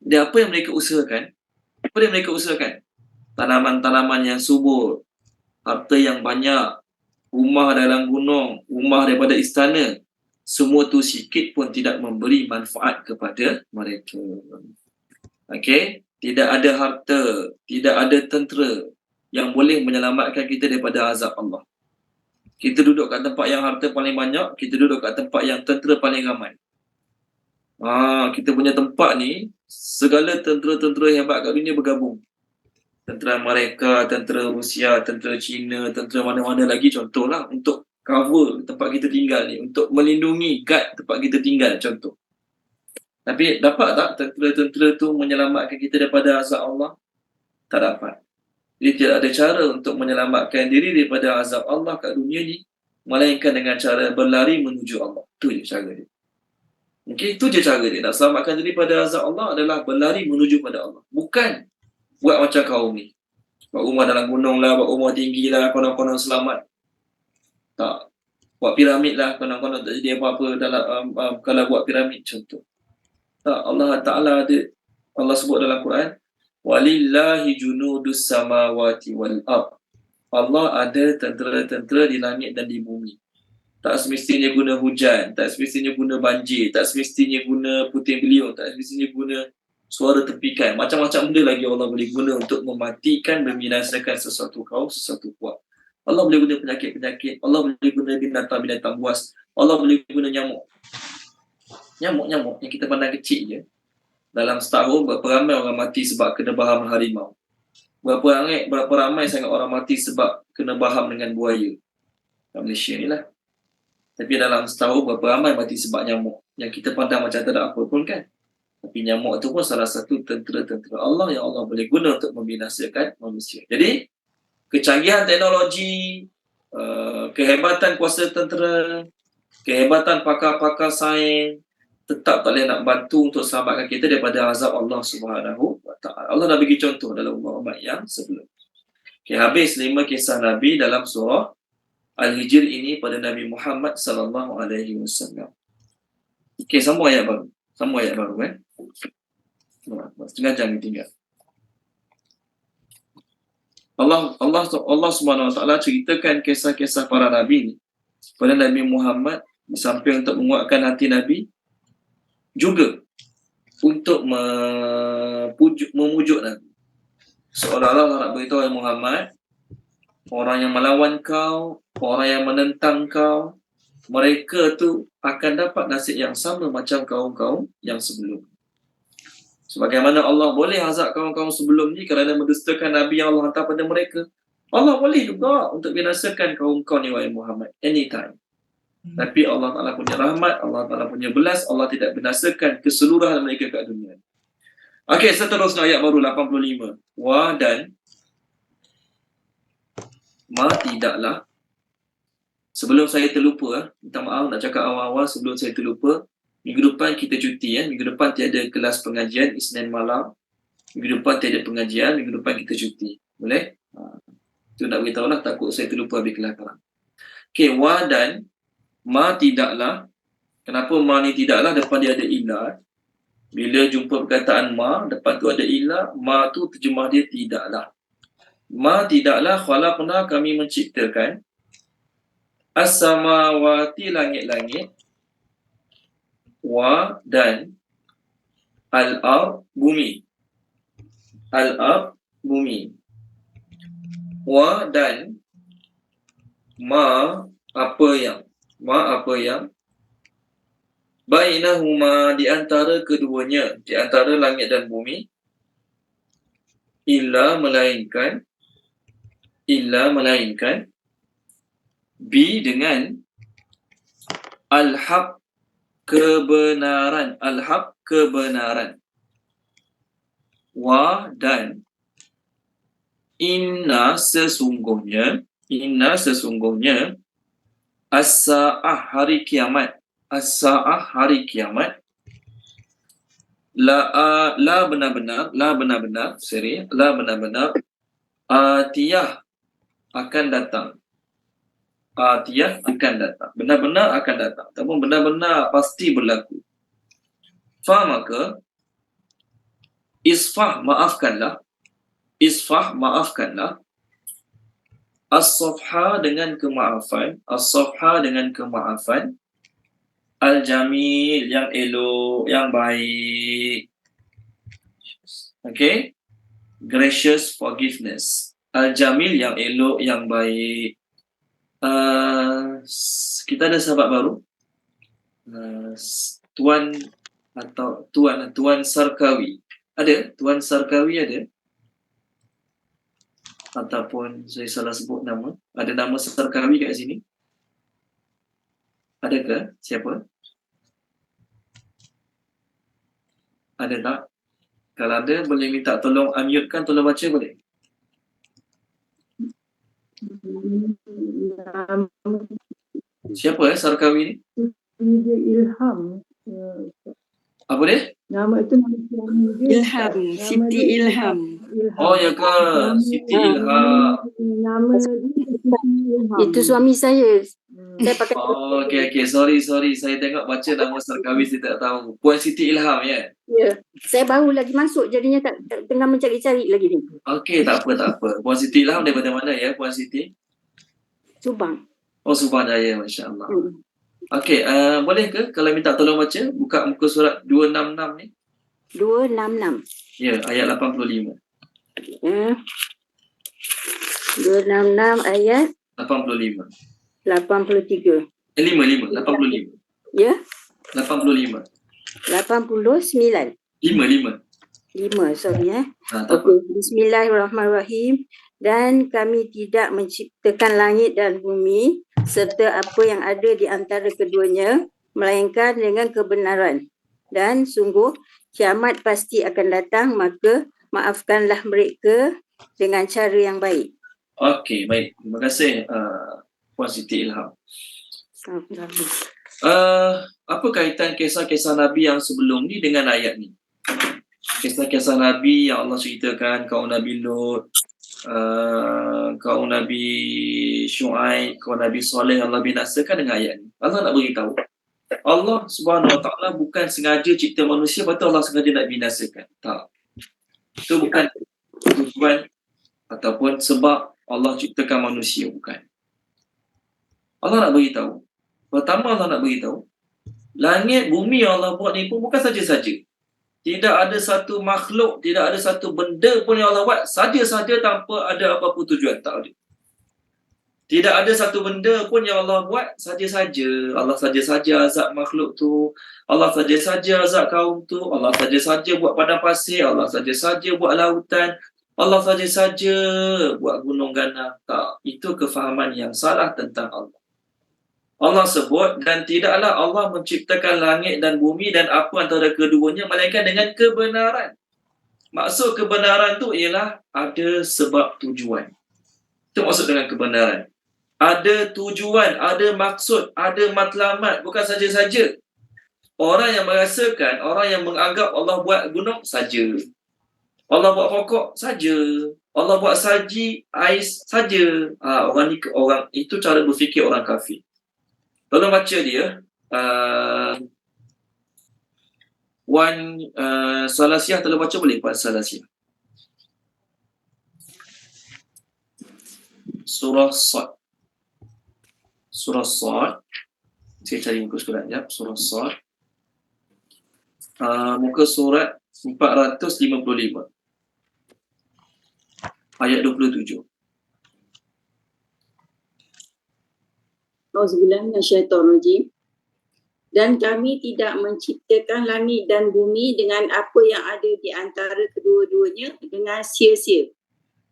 Dia apa yang mereka usahakan? Apa yang mereka usahakan? Tanaman-tanaman yang subur, harta yang banyak, rumah dalam gunung, rumah daripada istana, semua tu sikit pun tidak memberi manfaat kepada mereka. Okey, tidak ada harta, tidak ada tentera yang boleh menyelamatkan kita daripada azab Allah. Kita duduk kat tempat yang harta paling banyak, kita duduk kat tempat yang tentera paling ramai. Kita punya tempat ni, segala tentera-tentera hebat kat dunia bergabung. Tentera Amerika, tentera Rusia, tentera China, tentera mana-mana lagi, contohlah untuk cover tempat kita tinggal ni, untuk melindungi guard tempat kita tinggal, contoh. Tapi dapat tak tentera-tentera tu menyelamatkan kita daripada azab Allah? Tak dapat. Jadi tidak ada cara untuk menyelamatkan diri daripada azab Allah kat dunia ni, melainkan dengan cara berlari menuju Allah. Itu je cara dia. Okay, itu je cara dia. Nak selamatkan diri pada azab Allah adalah berlari menuju pada Allah. Bukan buat macam kaum ni. Buat rumah dalam gunung lah, buat rumah tinggi lah, konon-konon selamat. Tak. Buat piramid lah, konon-konon tak jadi apa-apa dalam kalau buat piramid, contoh. Tak. Allah Ta'ala ada, Allah sebut dalam Quran, walillahi junudus samawati wal ard. Allah ada tentera-tentera di langit dan di bumi. Tak semestinya guna hujan, tak semestinya guna banjir, tak semestinya guna puting beliung, tak semestinya guna suara tepikan. Macam-macam benda lagi Allah boleh guna untuk mematikan, membinasakan sesuatu kaum, sesuatu kuat. Allah boleh guna penyakit-penyakit, Allah boleh guna binatang-binatang buas, Allah boleh guna nyamuk. Nyamuk-nyamuk yang kita pandang kecil je. Dalam setahun, berapa ramai orang mati sebab kena baham harimau. Berapa ramai sangat orang mati sebab kena baham dengan buaya. Kat Malaysia ni lah. Tapi dalam setahun, berapa ramai mati sebab nyamuk. Yang kita pandang macam tak ada apa pun kan. Tapi nyamuk tu pun salah satu tentera-tentera Allah yang Allah boleh guna untuk membinasakan manusia. Jadi, kecanggihan teknologi, kehebatan kuasa tentera, kehebatan pakar-pakar sains, tetap tak boleh nak bantu untuk selamatkan kita daripada azab Allah Subhanahu wa Ta'ala. Allah dah bagi contoh dalam umat-umat yang sebelum. Okay, habis 5 kisah Nabi dalam surah Al-Hijr ini pada Nabi Muhammad sallallahu alaihi wasallam. Okey, sambung ayat baru kan? Setengah jam ni tinggal. Allah Subhanahu Wa Taala ceritakan kisah-kisah para nabi ni pada Nabi Muhammad, di samping untuk menguatkan hati Nabi, juga untuk memujuk Nabi. Seolah-olah Allah nak beritahu oleh Muhammad, orang yang melawan kau, orang yang menentang kau, mereka tu akan dapat nasib yang sama macam kaum-kaum yang sebelum. Sebagaimana Allah boleh azab kaum-kaum sebelum ni kerana mendustakan Nabi yang Allah hantar pada mereka, Allah boleh juga untuk binasakan kaum-kaum ni, wahai Muhammad, anytime. Tapi Allah Ta'ala punya rahmat, Allah Ta'ala punya belas, Allah tidak binasakan keseluruhan mereka kat dunia. Okey, seterusnya ayat baru 85. Wa dan ma tidaklah. Sebelum saya terlupa, minta maaf nak cakap awal-awal sebelum saya terlupa. Minggu depan kita cuti, minggu depan tiada kelas pengajian, Isnin malam. Minggu depan tiada pengajian, minggu depan kita cuti. Boleh? Itu nak beritahu lah, takut saya terlupa habis kelas kalam. Okey, wa dan ma tidaklah. Kenapa ma ni tidaklah? Depan dia ada ilah. Bila jumpa perkataan ma, depan tu ada ilah, ma tu terjemah dia tidaklah. Ma tidaklah khalaqna, kami menciptakan as-samawati, langit-langit, wa dan al-ard, bumi. Al-ard, bumi. Wa dan ma, apa yang bainahuma, di antara keduanya, di antara langit dan bumi, illa melainkan bi dengan al-haq, kebenaran, al-haq, kebenaran. Wa dan inna sesungguhnya as-sa'ah, hari kiamat, as-sa'ah, hari kiamat, la benar-benar atiyah, akan datang. Atiyah, akan datang. Benar-benar akan datang. Ataupun benar-benar pasti berlaku. Fa, maka isfah, maafkanlah. As-safha, dengan kemaafan. As-safha, dengan kemaafan. Al-jamil, yang elok, yang baik. Okay? Gracious forgiveness. Al-jamil, yang elok, yang baik. Kita ada sahabat baru. Tuan Sarkawi. Ada? Tuan Sarkawi ada? Ataupun saya salah sebut nama. Ada nama Sarkawi kat sini? Ada ke? Siapa? Ada tak? Kalau ada, boleh minta tolong unmute kan, tolong baca boleh? Siapa Sarkawi ni? Dia Ilham. Apa dia? Nama itu nama suami dia. Ilham, Siti Ilham. Oh ya ke? Siti Ilham. Nama dia Siti Ilham. Itu suami saya. Saya pakai. Oh, okey. Sorry. Saya tengok baca nama Sarkawi, saya tak tahu. Puan Siti Ilham, ya? Ya. Saya baru lagi masuk, jadinya tak tengah mencari-cari lagi ni. Okey, tak apa. Puan Siti Ilham daripada mana ya, Puan Siti? Subang. Oh, Subang Jaya, masya-Allah. Okey, boleh ke kalau minta tolong baca buka muka surat 266 ni? 266. Ya, ayat 85. Ya. 266 ayat 85. 83. 85. Ya. 85. 89. 5. 5, sorry Tak apa. Bismillahirrahmanirrahim. Dan kami tidak menciptakan langit dan bumi serta apa yang ada di antara keduanya melainkan dengan kebenaran. Dan sungguh kiamat pasti akan datang, maka maafkanlah mereka dengan cara yang baik. Okey, baik. Terima kasih Puan Siti Ilham. Apa kaitan kisah-kisah Nabi yang sebelum ni dengan ayat ni? Kisah-kisah Nabi yang Allah ceritakan, kaum Nabi Lut, kaum Nabi Syuaib, kaum Nabi Saleh, Allah binasakan dengan ayat ni. Allah nak beritahu, Allah Subhanahu Wa Taala bukan sengaja cipta manusia, lepas tu Allah sengaja nak binasakan. Tak. Itu bukan tujuan ataupun sebab Allah ciptakan manusia, bukan. Allah nak beritahu. Pertama Allah nak beritahu, langit bumi yang Allah buat ni pun bukan saja-saja. Tidak ada satu makhluk, tidak ada satu benda pun yang Allah buat saja-saja tanpa ada apa-apa tujuan. Tak ada. Tidak ada satu benda pun yang Allah buat saja-saja. Allah saja-saja azab makhluk tu. Allah saja-saja azab kaum tu. Allah saja-saja buat padang pasir. Allah saja-saja buat lautan. Allah saja-saja buat gunung ganang. Tak. Itu kefahaman yang salah tentang Allah. Allah sebut, dan tidaklah Allah menciptakan langit dan bumi dan apa antara keduanya melainkan dengan kebenaran. Maksud kebenaran tu ialah ada sebab tujuan. Itu maksud dengan kebenaran. Ada tujuan, ada maksud, ada matlamat, bukan saja-saja. Orang yang merasakan, orang yang menganggap Allah buat gunung saja. Allah buat pokok saja. Allah buat salji, ais saja. Orang itu cara berfikir orang kafir. Tolong baca dia. Salasiah telah baca boleh Puan Salasiah. Surah Sad. Surah Sad. Saya cari muka surat sekejap. Surah Sad. Muka surat 455. Ayat 27. Auzubillahiminasyaitonirrajim. Dan kami tidak menciptakan langit dan bumi dengan apa yang ada di antara kedua-duanya dengan sia-sia.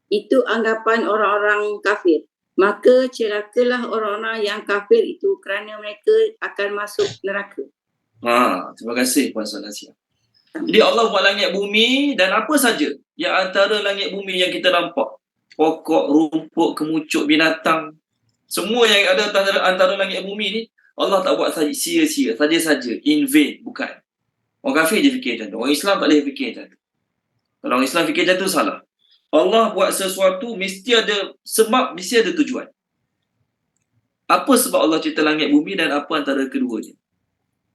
Itu anggapan orang-orang kafir. Maka celakalah orang-orang yang kafir itu kerana mereka akan masuk neraka. Terima kasih Puan Salasiah. Jadi Allah buat langit bumi dan apa saja yang antara langit bumi yang kita nampak. Pokok, rumput, kemucuk, binatang. Semua yang ada antara langit bumi ni, Allah tak buat sia-sia, saja-saja, in vain, bukan. Orang kafir je fikir macam tu. Orang Islam tak boleh fikir macam tu. Kalau orang Islam fikir macam tu, salah. Allah buat sesuatu mesti ada sebab, mesti ada tujuan. Apa sebab Allah cipta langit bumi dan apa antara keduanya?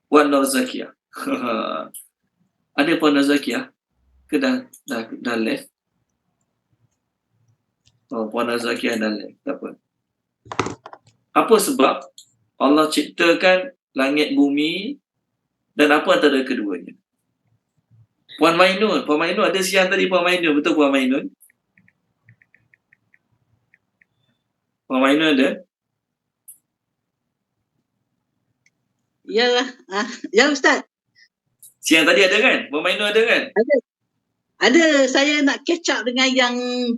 Puan Nur Zakiyah. Ada Puan Nur Zakiyah? Ke dah left? Puan Nur Zakiyah dah left. Tak apa. Apa sebab Allah ciptakan langit bumi dan apa antara keduanya? Puan Mainun ada siang tadi Puan Mainun, betul Puan Mainun? Puan Mainun ada? Yalah, ya Ustaz. Siang tadi ada kan? Puan Mainun ada kan? Ada, saya nak catch up dengan yang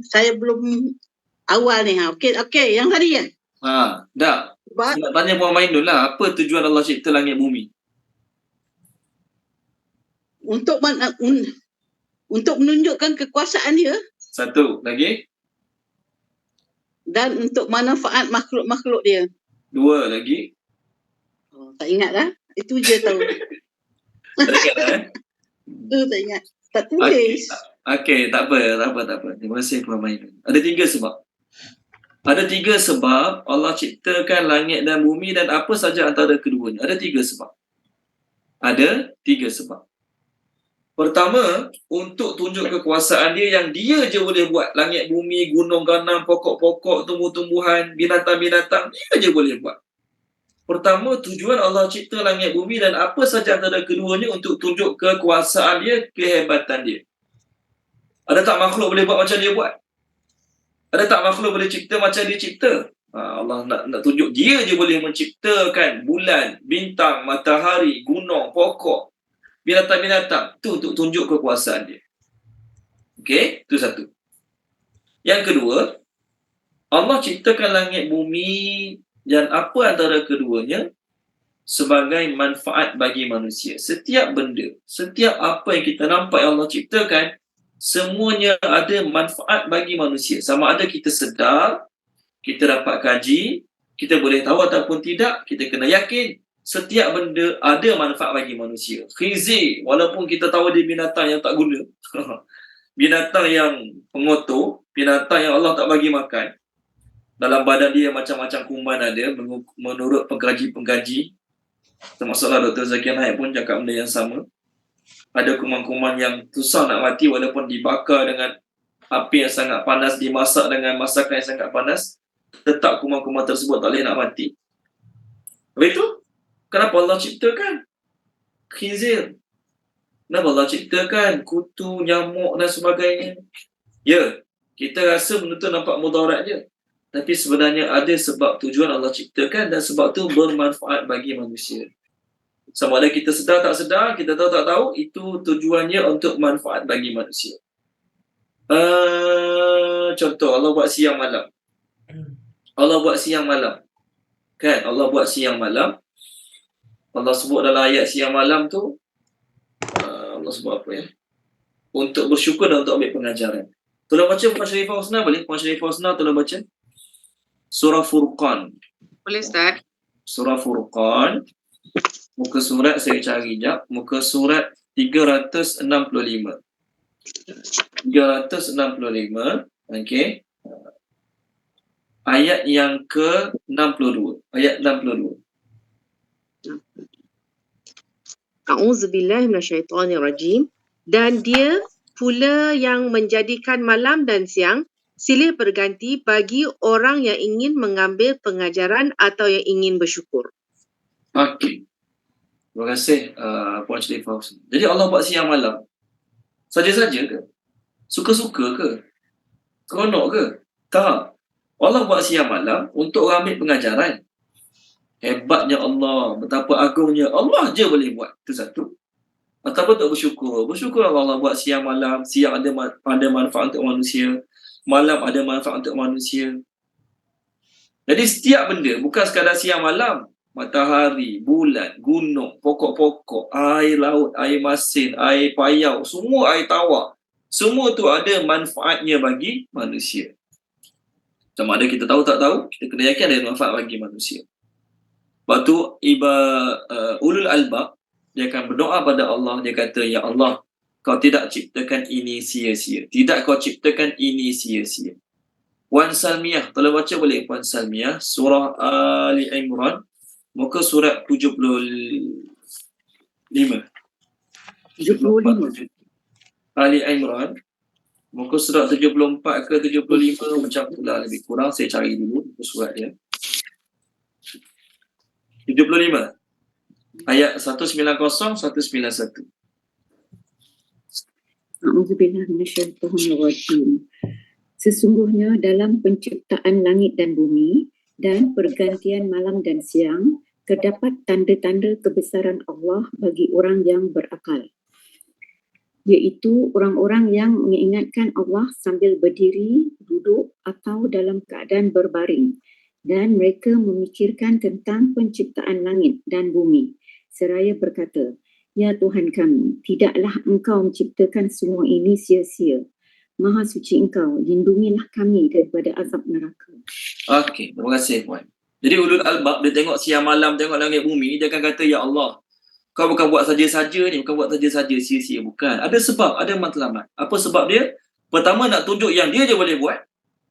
saya belum awal ni. Okey, yang tadi kan? Dah. Saya nak tanya Puan Mainun lah, apa tujuan Allah cipta langit bumi? Untuk menunjukkan kekuasaan dia. Satu, lagi? Dan untuk manfaat makhluk-makhluk dia. Dua, lagi? Tak ingat dah. Itu je tahu. Tak ingat dah Tak ingat. Tak tulis. Okey, tak apa. Terima kasih Puan Mainun. Ada 3 sebab. Ada 3 sebab Allah ciptakan langit dan bumi dan apa saja antara keduanya. Ada 3 sebab. Ada 3 sebab. Pertama, untuk tunjuk kekuasaan dia yang dia je boleh buat. Langit, bumi, gunung, ganang, pokok-pokok, tumbuh-tumbuhan, binatang-binatang, dia je boleh buat. Pertama, tujuan Allah cipta langit, bumi dan apa saja antara keduanya untuk tunjuk kekuasaan dia, kehebatan dia. Ada tak makhluk boleh buat macam dia buat? Ada tak makhluk boleh cipta macam dia cipta? Allah nak tunjuk dia je boleh menciptakan bulan, bintang, matahari, gunung, pokok, binatang-binatang. Itu untuk tunjuk kekuasaan dia. Okey, itu satu. Yang kedua, Allah ciptakan langit bumi dan apa antara keduanya sebagai manfaat bagi manusia. Setiap benda, setiap apa yang kita nampak yang Allah ciptakan, semuanya ada manfaat bagi manusia. Sama ada kita sedar, kita dapat kaji, kita boleh tahu ataupun tidak, kita kena yakin setiap benda ada manfaat bagi manusia. Khizir, walaupun kita tahu dia binatang yang tak guna, binatang yang pengotor, binatang yang Allah tak bagi makan, dalam badan dia macam-macam kuman ada, menurut pengkaji-pengkaji, termasuklah Dr. Zakir Naik pun cakap benda yang sama. Ada kuman-kuman yang susah nak mati walaupun dibakar dengan api yang sangat panas dimasak dengan masakan yang sangat panas, tetap kuman-kuman tersebut tak boleh nak mati. Habis itu, kenapa Allah ciptakan khinzir? Kenapa Allah ciptakan kutu, nyamuk dan sebagainya? Ya, kita rasa benda tu nampak mudarat je. Tapi sebenarnya ada sebab tujuan Allah ciptakan dan sebab tu bermanfaat bagi manusia. Sama ada kita sedar tak sedar, kita tahu tak tahu, itu tujuannya untuk manfaat bagi manusia. Contoh, Allah buat siang malam. Allah buat siang malam. Kan? Allah buat siang malam. Allah sebut dalam ayat siang malam tu, Allah sebut apa ya? Untuk bersyukur dan untuk ambil pengajaran. Tolong baca Puan Sharifah Husna, boleh? Puan Sharifah Husna tolong baca. Surah Furqan. Boleh Ustaz? Surah Furqan. Muka surat saya cari jap. Muka surat 365. 365. Okey. Ayat yang ke-62. Ayat 62. A'udzubillahi minasyaitonirrajim. Dan dia pula yang menjadikan malam dan siang silih berganti bagi orang yang ingin mengambil pengajaran atau yang ingin bersyukur. Okey. Terima kasih Puan Sharifah Husna. Jadi Allah buat siang malam. Saja-saja ke? Suka-suka ke? Seronok ke? Tak. Allah buat siang malam untuk orang ambil pengajaran. Hebatnya Allah, betapa agungnya Allah je boleh buat. Itu satu. Ataupun untuk bersyukur. Bersyukur Allah buat siang malam. Siang ada manfaat untuk manusia. Malam ada manfaat untuk manusia. Jadi setiap benda, bukan sekadar siang malam. Matahari, bulan, gunung, pokok-pokok, air laut, air masin, air payau, semua air tawar. Semua tu ada manfaatnya bagi manusia. Sama ada kita tahu tak tahu, kita kena yakin ada manfaat bagi manusia. Lepas tu, ulul albab, dia akan berdoa pada Allah. Dia kata, Ya Allah, kau tidak ciptakan ini sia-sia. Tidak kau ciptakan ini sia-sia. Puan Salmiah, tolong baca boleh Puan Salmiah, surah Ali Imran, muka surat 75. 75. Ali Imran, muka surat 74 ke 75 macam itulah, lebih kurang saya cari dulu muka surat dia. 75. Ayat 190 191. A'udzubillahi minasyaitonirrajim. Sesungguhnya dalam penciptaan langit dan bumi dan pergantian malam dan siang terdapat tanda-tanda kebesaran Allah bagi orang yang berakal, iaitu orang-orang yang mengingatkan Allah sambil berdiri, duduk atau dalam keadaan berbaring, dan mereka memikirkan tentang penciptaan langit dan bumi seraya berkata, Ya Tuhan kami, tidaklah Engkau menciptakan semua ini sia-sia. Maha suci Engkau, lindungilah kami daripada azab neraka. Okey, terima kasih Puan. Jadi ulul albab, dia tengok siang malam, tengok langit bumi, dia akan kata, Ya Allah, kau bukan buat saja-saja ni, bukan buat saja-saja sia-sia, bukan. Ada sebab, ada matlamat. Apa sebab dia? Pertama, nak tunjuk yang dia je boleh buat.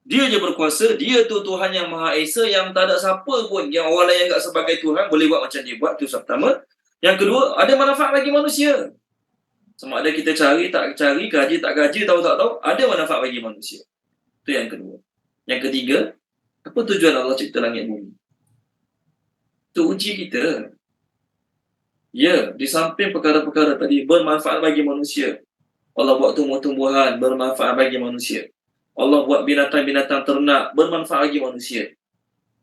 Dia je berkuasa, dia tu Tuhan yang Maha Esa, yang tak ada siapa pun, yang orang lain anggap sebagai Tuhan, boleh buat macam dia buat. Itu sebab pertama. Yang kedua, ada manfaat bagi manusia. Sama ada kita cari, tak cari, gaji, tak gaji, tahu tak tahu, ada manfaat bagi manusia. Itu yang kedua. Yang ketiga, apa tujuan Allah cipta langit bumi? Itu uji kita. Ya, di samping perkara-perkara tadi, bermanfaat bagi manusia. Allah buat tumbuh-tumbuhan, bermanfaat bagi manusia. Allah buat binatang-binatang ternak, bermanfaat bagi manusia.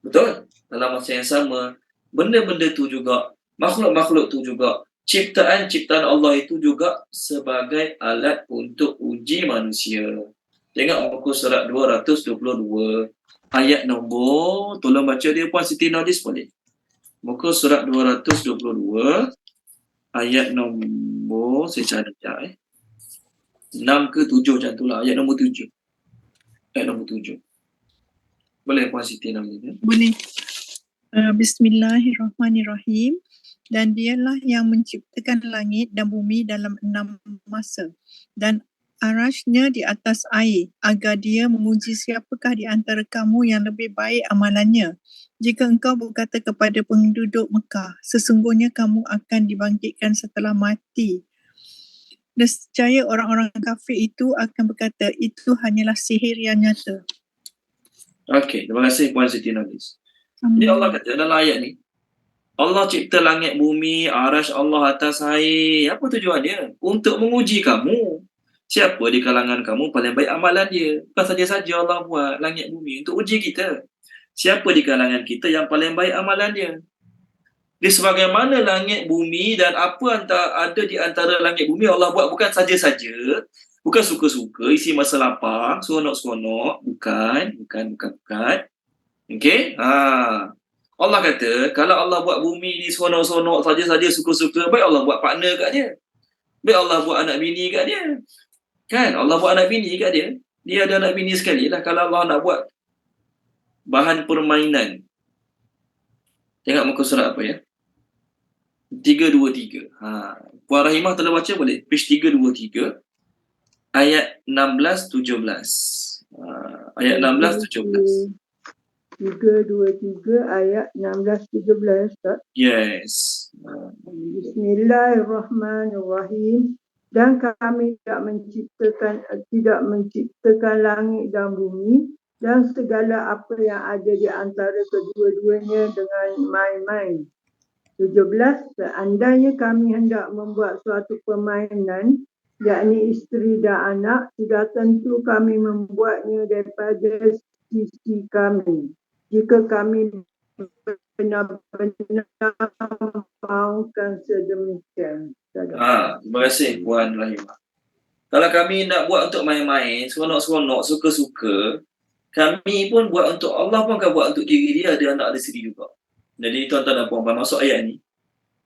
Betul? Dalam masa yang sama, benda-benda tu juga, makhluk-makhluk tu juga, ciptaan-ciptaan Allah itu juga sebagai alat untuk uji manusia. Tengok muka surat 222, ayat nombor, tolong baca dia Puan Siti Nordis boleh. Muka surat 222, ayat nombor, saya cari sekejap 6 ke 7 macam tu lah, ayat nombor 7. Ayat nombor 7. Boleh Puan Siti Nordis? Boleh. Bismillahirrahmanirrahim. Dan dialah yang menciptakan langit dan bumi dalam 6 masa. Dan arasy-Nya di atas air, agar dia menguji siapakah di antara kamu yang lebih baik amalannya. Jika engkau berkata kepada penduduk Mekah, sesungguhnya kamu akan dibangkitkan setelah mati. Nescaya orang-orang kafir itu akan berkata, itu hanyalah sihir yang nyata. Okey, terima kasih Puan Siti Nafis. Jadi Allah kata dalam ayat ni, Allah cipta langit bumi, arasy Allah atas air. Apa tujuan dia? Untuk menguji kamu. Siapa di kalangan kamu paling baik amalan dia? Bukan saja-saja Allah buat langit bumi untuk uji kita. Siapa di kalangan kita yang paling baik amalan dia? Di sebagaimana langit bumi dan apa ada di antara langit bumi Allah buat bukan saja-saja, bukan suka-suka, isi masa lapang, seronok-seronok, bukan. Okey? Allah kata, kalau Allah buat bumi ni seronok-seronok saja-saja, suka-suka, baik Allah buat partner kat dia. Baik Allah buat anak bini kat dia. Kan? Allah buat anak bini kat dia. Dia ada anak bini sekali lah. Kalau Allah nak buat bahan permainan. Tengok muka surat apa ya? 323. Puan Rahimah telah baca boleh? Page 323. Ayat 16-17. Ayat 16-17. 323 ayat 16-17 Ustaz. Yes. Bismillahirrahmanirrahim. Dan kami tidak menciptakan langit dan bumi dan segala apa yang ada di antara kedua-duanya dengan main-main. 17. Seandainya kami hendak membuat suatu permainan, yakni isteri dan anak, sudah tentu kami membuatnya daripada sisi kami. Jika kami benar-benar mahukan sedemikian. Terima kasih Puan Rahimah. Kalau kami nak buat untuk main-main, seronok-seronok, suka-suka, kami pun buat untuk Allah pun akan buat untuk diri dia, ada anak ada isteri juga. Jadi tuan-tuan dan puan-puan, masuk ayat ni,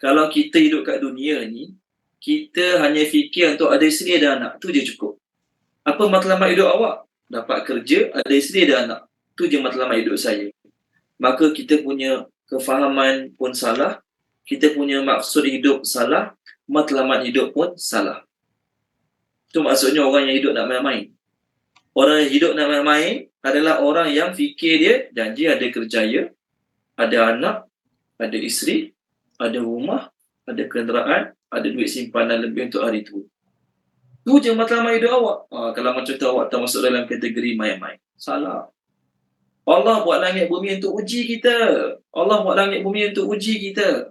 kalau kita hidup kat dunia ni, kita hanya fikir untuk ada isteri ada anak, tu je cukup. Apa matlamat hidup awak? Dapat kerja, ada isteri ada anak. Tu je matlamat hidup saya. Maka kita punya kefahaman pun salah, kita punya maksud hidup salah, matlamat hidup pun salah. Itu maksudnya orang yang hidup nak main-main. Orang yang hidup nak main-main adalah orang yang fikir dia janji ada kerjaya, ada anak, ada isteri, ada rumah, ada kenderaan, ada duit simpanan lebih untuk hari tua. Tu je matlamat hidup awak. Kalau macam tu awak termasuk dalam kategori main-main. Salah. Allah buat langit bumi untuk uji kita. Allah buat langit bumi untuk uji kita.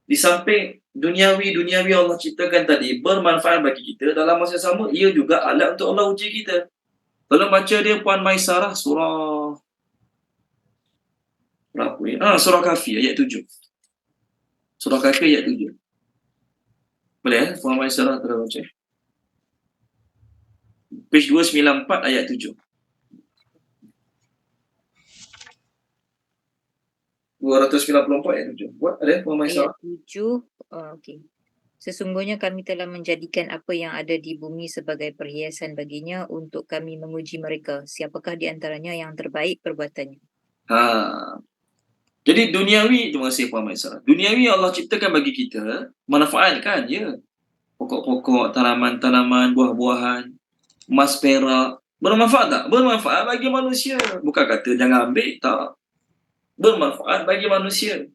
Di samping duniawi Allah ciptakan tadi bermanfaat bagi kita, dalam masa yang sama ia juga alat untuk Allah uji kita. Kalau baca dia Puan Maisarah surah berapa ni? Surah Kahfi ayat 7. Surah Kahfi ayat 7. Boleh Puan Maisarah telah baca? Page 294 ayat 7. 294 ayat 7. Buat ada Puan Maisarah? Ayat 7. Okey. Sesungguhnya kami telah menjadikan apa yang ada di bumi sebagai perhiasan baginya untuk kami menguji mereka. Siapakah di antaranya yang terbaik perbuatannya? Jadi duniawi, terima kasih Puan Maisarah. Duniawi Allah ciptakan bagi kita, manfaatkan je. Pokok-pokok, tanaman-tanaman, buah-buahan, emas perak. Bermanfaat tak? Bermanfaat bagi manusia. Bukan kata jangan ambil, tak. Bermanfaat bagi manusia.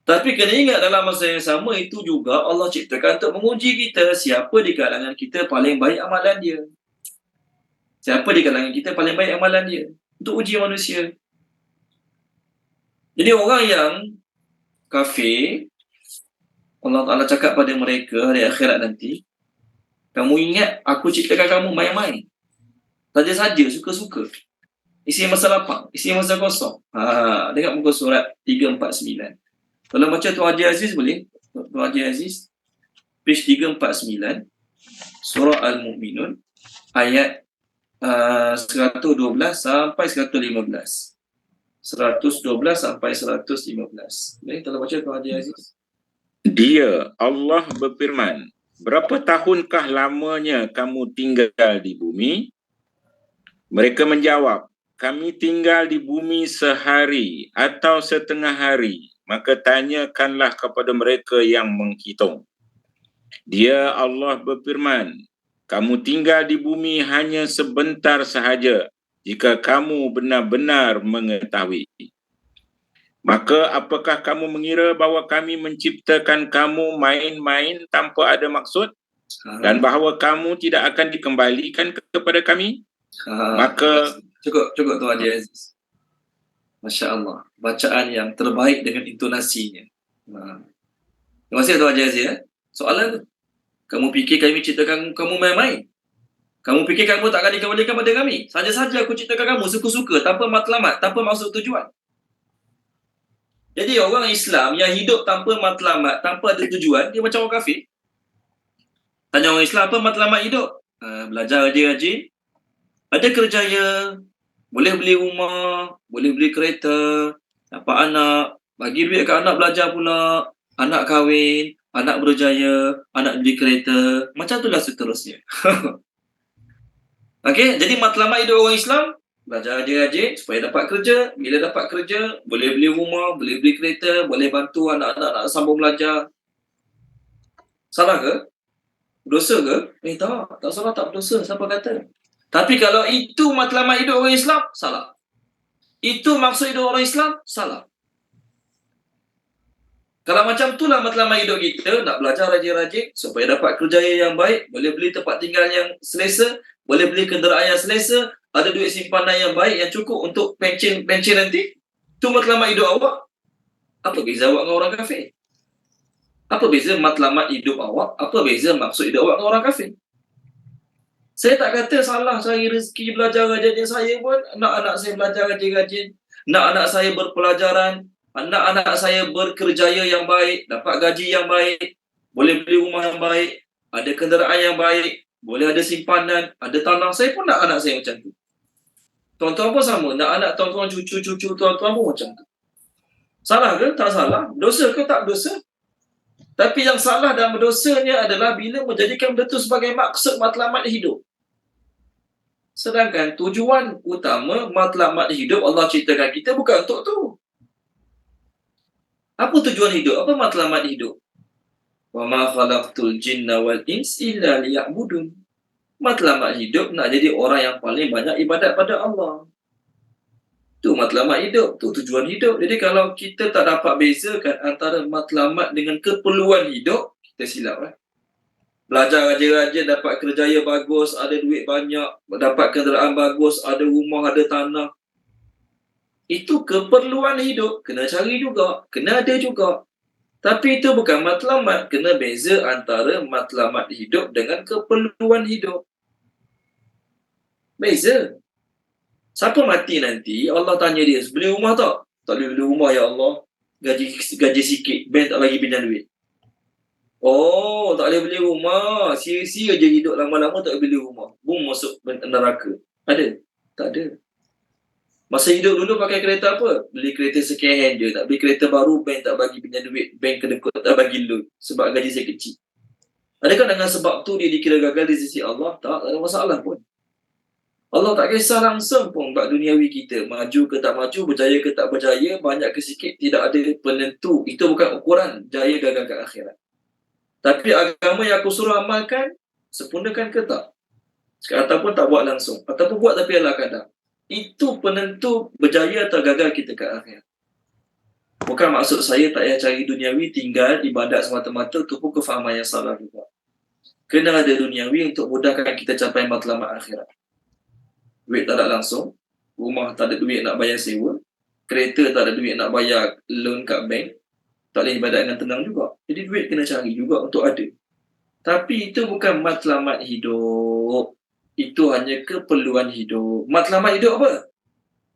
Tapi kena ingat dalam masa yang sama itu juga Allah ciptakan untuk menguji kita. Siapa di kalangan kita paling baik amalan dia? Siapa di kalangan kita paling baik amalan dia? Untuk uji manusia. Jadi orang yang kafir, Allah Ta'ala cakap pada mereka hari akhirat nanti, kamu ingat aku ciptakan kamu main-main. Saja-saja, suka-suka. Isi masa lapang, isi masa kosong. Tengok muka surat 349. Kalau baca Tuan Haji Aziz boleh? Tuan Haji Aziz, page 349, surah Al-Mu'minun, ayat 112 sampai 115. 112 sampai 115. Boleh kalau baca Tuan Haji Aziz? Dia, Allah berfirman, berapa tahunkah lamanya kamu tinggal di bumi? Mereka menjawab, kami tinggal di bumi sehari atau setengah hari. Maka tanyakanlah kepada mereka yang menghitung. Dia, Allah berfirman, kamu tinggal di bumi hanya sebentar sahaja jika kamu benar-benar mengetahui. Maka apakah kamu mengira bahawa kami menciptakan kamu main-main tanpa ada maksud? dan bahawa kamu tidak akan dikembalikan kepada kami, maka cukup Tuan Haji Aziz. Masya Allah, bacaan yang terbaik dengan intonasinya. Terima kasih Tuan Haji Aziz. Soalan tu, kamu fikir kami ciptakan kamu main-main? Kamu fikir kamu tak akan dikembalikan pada kami? Saja-saja aku ciptakan kamu suka-suka, tanpa matlamat, tanpa maksud tujuan. Jadi orang Islam yang hidup tanpa matlamat, tanpa ada tujuan, dia macam orang kafir. Tanya orang Islam, apa matlamat hidup? Belajar rajin-rajin, ada kerjaya, boleh beli rumah, boleh beli kereta, dapat anak, bagi duit kat anak belajar pula, anak kahwin, anak berjaya, anak beli kereta, macam itulah seterusnya. Okey, jadi matlamat hidup orang Islam, belajar rajin-rajin supaya dapat kerja, bila dapat kerja, boleh beli rumah, boleh beli kereta, boleh bantu anak-anak nak sambung belajar. Salah ke? Berdosa ke? Tak salah, tak berdosa, siapa kata? Tapi kalau itu matlamat hidup orang Islam, salah. Itu maksud hidup orang Islam, salah. Kalau macam itulah matlamat hidup kita, nak belajar rajin-rajin supaya dapat kerjaya yang baik, boleh beli tempat tinggal yang selesa, boleh beli kenderaan yang selesa, ada duit simpanan yang baik yang cukup untuk pencen nanti. Itu matlamat hidup awak. Apa beza awak dengan orang kafir? Apa beza matlamat hidup awak? Apa beza maksud hidup awak dengan orang kafir? Saya tak kata salah cari rezeki belajar rajin. Saya pun nak anak saya belajar rajin-rajin, nak anak saya berpelajaran, anak-anak saya berkerjaya yang baik, dapat gaji yang baik, boleh beli rumah yang baik, ada kenderaan yang baik, boleh ada simpanan, ada tanah. Saya pun nak anak saya macam tu. Tuan-tuan pun sama, nak anak tuan-tuan, cucu-cucu tuan-tuan pun macam tu. Salah ke? Tak salah. Dosa ke? Tak dosa. Tapi yang salah dan berdosanya adalah bila menjadikan benda tu sebagai maksud matlamat hidup. Sedangkan tujuan utama matlamat hidup Allah ciptakan kita bukan untuk tu. Apa tujuan hidup? Apa matlamat hidup? Wa ma khalaqtul jinna wal ins illa liya'budun. Matlamat hidup nak jadi orang yang paling banyak ibadat pada Allah. Itu matlamat hidup, tu tujuan hidup. Jadi kalau kita tak dapat bezakan antara matlamat dengan keperluan hidup, kita silap lah. Belajar rajin-rajin, dapat kerjaya bagus, ada duit banyak, dapat kenderaan bagus, ada rumah, ada tanah. Itu keperluan hidup, kena cari juga, kena ada juga. Tapi itu bukan matlamat, kena beza antara matlamat hidup dengan keperluan hidup. Beza. Siapa mati nanti, Allah tanya dia, beli rumah tak? Tak boleh beli rumah, ya Allah. Gaji sikit, bank tak bagi pinjam duit. Oh, tak boleh beli rumah. Sia-sia je hidup lama-lama tak boleh beli rumah. Boom, masuk neraka. Ada? Tak ada. Masa hidup dulu pakai kereta apa? Beli kereta second hand je. Tak beli kereta baru, bank tak bagi pinjam duit. Bank kedekut tak bagi loan. Sebab gaji saya kecil. Adakah dengan sebab tu dia dikira gagal di sisi Allah? Tak ada masalah pun. Allah tak kisah langsung pun buat duniawi kita. Maju ke tak maju, berjaya ke tak berjaya, banyak ke sikit, tidak ada penentu. Itu bukan ukuran jaya gagal ke akhirat. Tapi agama yang aku suruh amalkan, sempurnakan ke tak? Ataupun tak buat langsung. Ataupun buat tapi ala kadar. Itu penentu berjaya atau gagal kita ke akhirat. Bukan maksud saya tak payah cari duniawi, tinggal ibadat semata-mata, itu pun kefahaman yang salah juga. Kena ada duniawi untuk mudahkan kita capai matlamat akhirat. Duit tak ada langsung, rumah tak ada duit nak bayar sewa, kereta tak ada duit nak bayar loan kat bank, tak boleh ibadat dengan tenang juga. Jadi duit kena cari juga untuk ada. Tapi itu bukan matlamat hidup. Itu hanya keperluan hidup. Matlamat hidup apa?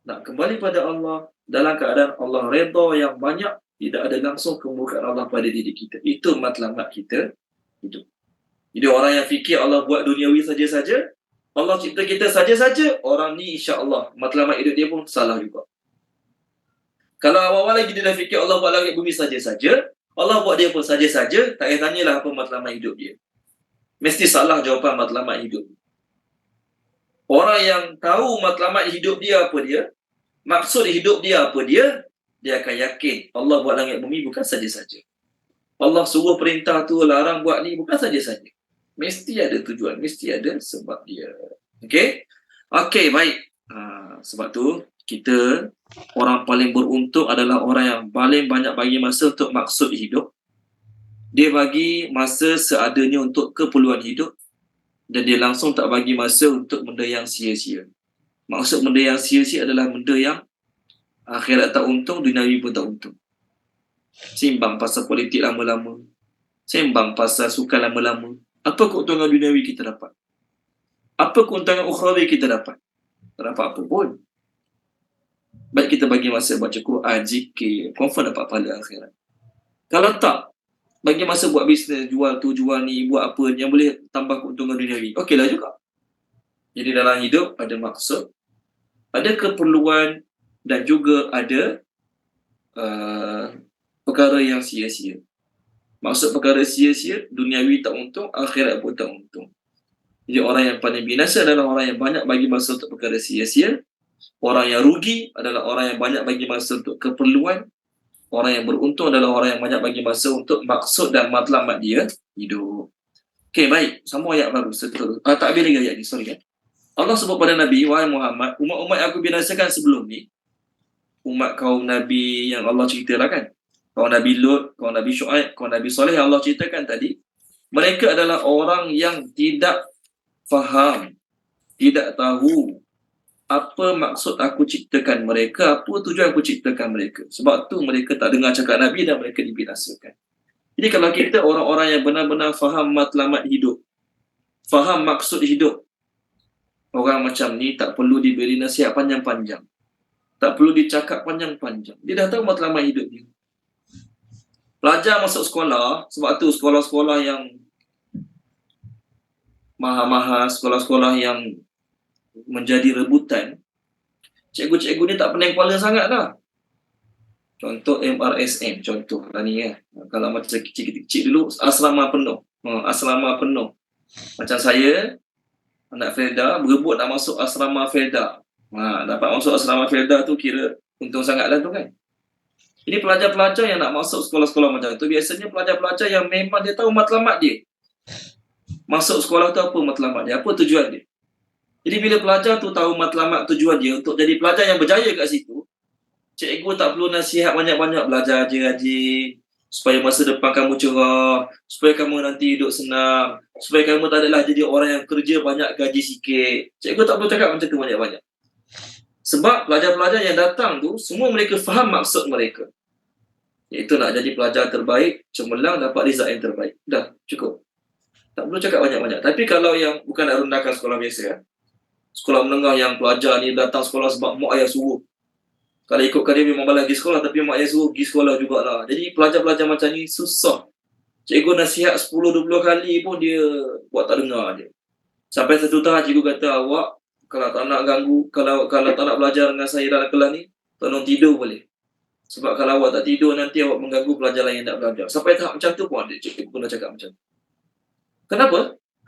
Nak kembali pada Allah dalam keadaan Allah redha yang banyak, tidak ada langsung kemurkaan Allah pada diri kita. Itu matlamat kita hidup. Jadi orang yang fikir Allah buat duniawi saja-saja, Allah cipta kita saja-saja, orang ni insya-Allah matlamat hidup dia pun salah juga. Kalau awal-awal lagi dia dah fikir Allah buat langit bumi saja-saja, Allah buat dia pun saja-saja, tak payah tanyalah apa matlamat hidup dia. Mesti salah jawapan matlamat hidup. Orang yang tahu matlamat hidup dia apa dia, maksud hidup dia apa dia akan yakin Allah buat langit bumi bukan saja-saja. Allah suruh perintah tu, larang buat ni bukan saja-saja. Mesti ada tujuan, mesti ada sebab dia. Okey? Okey, baik. Sebab tu, kita orang paling beruntung adalah orang yang paling banyak bagi masa untuk maksud hidup. Dia bagi masa seadanya untuk keperluan hidup dan dia langsung tak bagi masa untuk benda yang sia-sia. Maksud benda yang sia-sia adalah benda yang akhirat tak untung, duniawi pun tak untung. Sembang pasal politik lama-lama, sembang pasal sukan lama-lama. Apa keuntungan duniawi kita dapat? Apa keuntungan ukhrawi kita dapat? Tak dapat apa pun. Baik kita bagi masa baca Quran, zikir, confirm dapat pahala akhirat. Kalau tak, bagi masa buat bisnes, jual tu, jual ni, buat apa yang boleh tambah keuntungan duniawi, okeylah juga. Jadi dalam hidup ada maksud, ada keperluan dan juga ada perkara yang sia-sia. Maksud perkara sia-sia, duniawi tak untung, akhirat pun tak untung. Jadi orang yang paling binasa adalah orang yang banyak bagi masa untuk perkara sia-sia. Orang yang rugi adalah orang yang banyak bagi masa untuk keperluan. Orang yang beruntung adalah orang yang banyak bagi masa untuk maksud dan matlamat dia hidup. Okey, baik. Sama ayat baru. Tak habis lagi ayat ni, sorry kan. Allah sebut pada Nabi, wahai Muhammad, umat-umat yang aku binasakan sebelum ni, umat kaum Nabi yang Allah ceritalah kan, kaum Nabi Lut, kaum Nabi Syuaib, kaum Nabi Saleh yang Allah ceritakan tadi, mereka adalah orang yang tidak faham, tidak tahu apa maksud aku ciptakan mereka, apa tujuan aku ciptakan mereka. Sebab tu mereka tak dengar cakap Nabi dan mereka dibinasakan. Jadi kalau kita orang-orang yang benar-benar faham matlamat hidup, faham maksud hidup, orang macam ni tak perlu diberi nasihat panjang-panjang, tak perlu dicakap panjang-panjang. Dia dah tahu matlamat hidup dia. Pelajar masuk sekolah, sebab tu sekolah-sekolah yang mahal-mahal, sekolah-sekolah yang menjadi rebutan, cikgu-cikgu ni tak pening kepala sangat dah. Contoh MRSM, contoh lah ni ya. Kalau macam kecil-kecil dulu, asrama penuh. Asrama penuh. Macam saya, anak Felda, berebut nak masuk asrama Felda. Dapat masuk asrama Felda tu kira untung sangat lah tu kan. Jadi pelajar-pelajar yang nak masuk sekolah-sekolah macam tu, biasanya pelajar-pelajar yang memang dia tahu matlamat dia. Masuk sekolah tu apa matlamat dia, apa tujuan dia. Jadi bila pelajar tu tahu matlamat tujuan dia untuk jadi pelajar yang berjaya kat situ, cikgu tak perlu nasihat banyak-banyak, belajar je rajin, supaya masa depan kamu cerah, supaya kamu nanti hidup senang, supaya kamu tak adalah jadi orang yang kerja banyak gaji sikit. Cikgu tak perlu cakap macam tu banyak-banyak. Sebab pelajar-pelajar yang datang tu, semua mereka faham maksud mereka. Iaitu nak jadi pelajar terbaik, cemerlang, dapat result yang terbaik. Dah, cukup. Tak perlu cakap banyak-banyak. Tapi kalau yang bukan nak rendahkan sekolah biasa, ya, sekolah menengah yang pelajar ni datang sekolah sebab mak ayah suruh. Kalau ikutkan dia memang balas pergi sekolah, tapi mak ayah suruh pergi sekolah jugalah. Jadi pelajar-pelajar macam ni susah. Cikgu nasihat 10-20 kali pun dia buat tak dengar je. Sampai satu tahap cikgu kata, awak kalau tak nak ganggu, kalau tak nak belajar dengan saya dalam kelas ni, tolong tidur boleh. Sebab kalau awak tak tidur, nanti awak mengganggu pelajar lain yang tak belajar. Sampai tahap macam tu pun ada cikgu pernah cakap macam tu. Kenapa?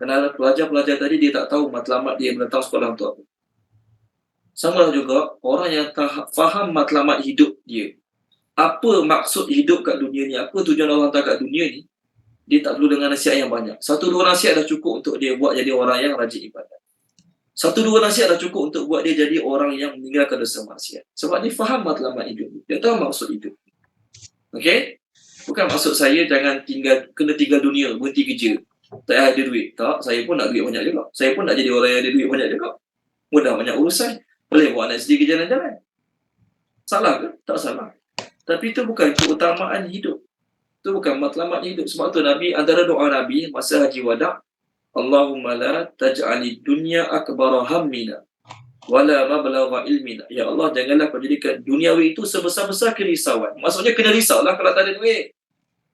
Kerana pelajar-pelajar tadi dia tak tahu matlamat dia datang sekolah untuk apa. Sama juga orang yang faham matlamat hidup dia. Apa maksud hidup kat dunia ni, apa tujuan Allah hantar kat dunia ni, dia tak perlu dengan nasihat yang banyak. 1-2 nasihat dah cukup untuk dia buat jadi orang yang rajin ibadat. 1-2 nasihat dah cukup untuk buat dia jadi orang yang meninggalkan dosa maksiat. Sebab dia faham matlamat hidup. Dia tahu maksud hidup. Okey? Bukan maksud saya kena tinggal dunia, berhenti kerja, tak ada duit. Tak, saya pun nak duit banyak juga. Saya pun nak jadi orang yang ada duit banyak juga. Mudah banyak urusan. Boleh buat anak sendiri jalan-jalan. Salah ke? Tak salah. Tapi itu bukan keutamaan hidup. Itu bukan matlamat hidup. Sebab tu Nabi, antara doa Nabi masa haji wada', Allahumma la taj'ali dunya akbara hammina wala mablagha ilmina. Ya Allah, janganlah kau jadikan duniawi itu sebesar-besar kerisauan. Maksudnya kena risaulah kalau tak ada duit.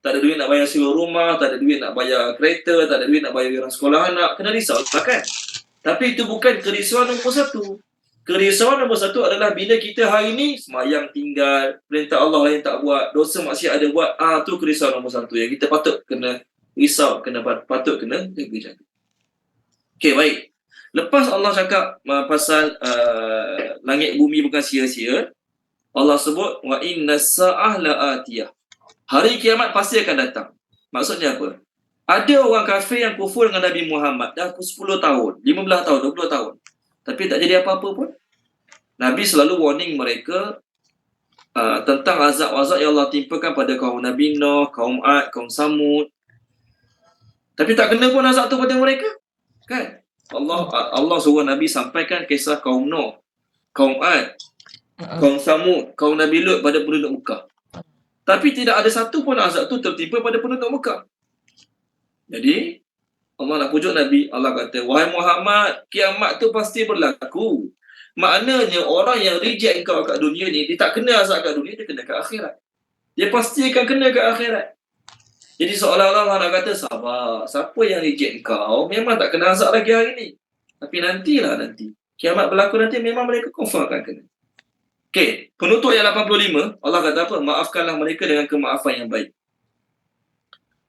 Tak ada duit nak bayar sewa rumah, tak ada duit nak bayar kereta, tak ada duit nak bayar orang sekolah anak, kena risaulah kan. Tapi itu bukan kerisauan nombor satu. Kerisauan nombor satu adalah bila kita hari ni semayang tinggal, perintah Allah lain tak buat, dosa maksiat ada buat, tu kerisauan nombor satu yang kita patut kena risau, patut kena jaga-jaga. Okey, baik. Lepas Allah cakap pasal langit bumi bukan sia-sia, Allah sebut wa inna sa'ah la'atiyah. Hari kiamat pasti akan datang. Maksudnya apa? Ada orang kafir yang kufur dengan Nabi Muhammad dah 10 tahun, 15 tahun, 20 tahun. Tapi tak jadi apa-apa pun. Nabi selalu warning mereka tentang azab-azab yang Allah timpakan pada kaum Nabi Nuh, kaum Ad, kaum Samud, Tapi tak kena pun azab tu pada mereka. Kan? Allah suruh Nabi sampaikan kisah kaum Nuh, kaum Ad, kaum Samud, kaum Nabi Lut pada penduduk Mekah. Tapi tidak ada satu pun azab tu tertimpa pada penduduk Mekah. Jadi Allah nak pujuk Nabi, Allah kata, wahai Muhammad, kiamat tu pasti berlaku. Maknanya orang yang reject engkau kat dunia ni, dia tak kena azab kat dunia, dia kena kat akhirat. Dia pasti akan kena kat akhirat. Jadi seolah-olah Allah nak kata, sabar, siapa yang reject engkau, memang tak kena azab lagi hari ni. Tapi nantilah nanti. Kiamat berlaku nanti, memang mereka confirm akan kena. Okey, penutup yang 85, Allah kata apa? Maafkanlah mereka dengan kemaafan yang baik.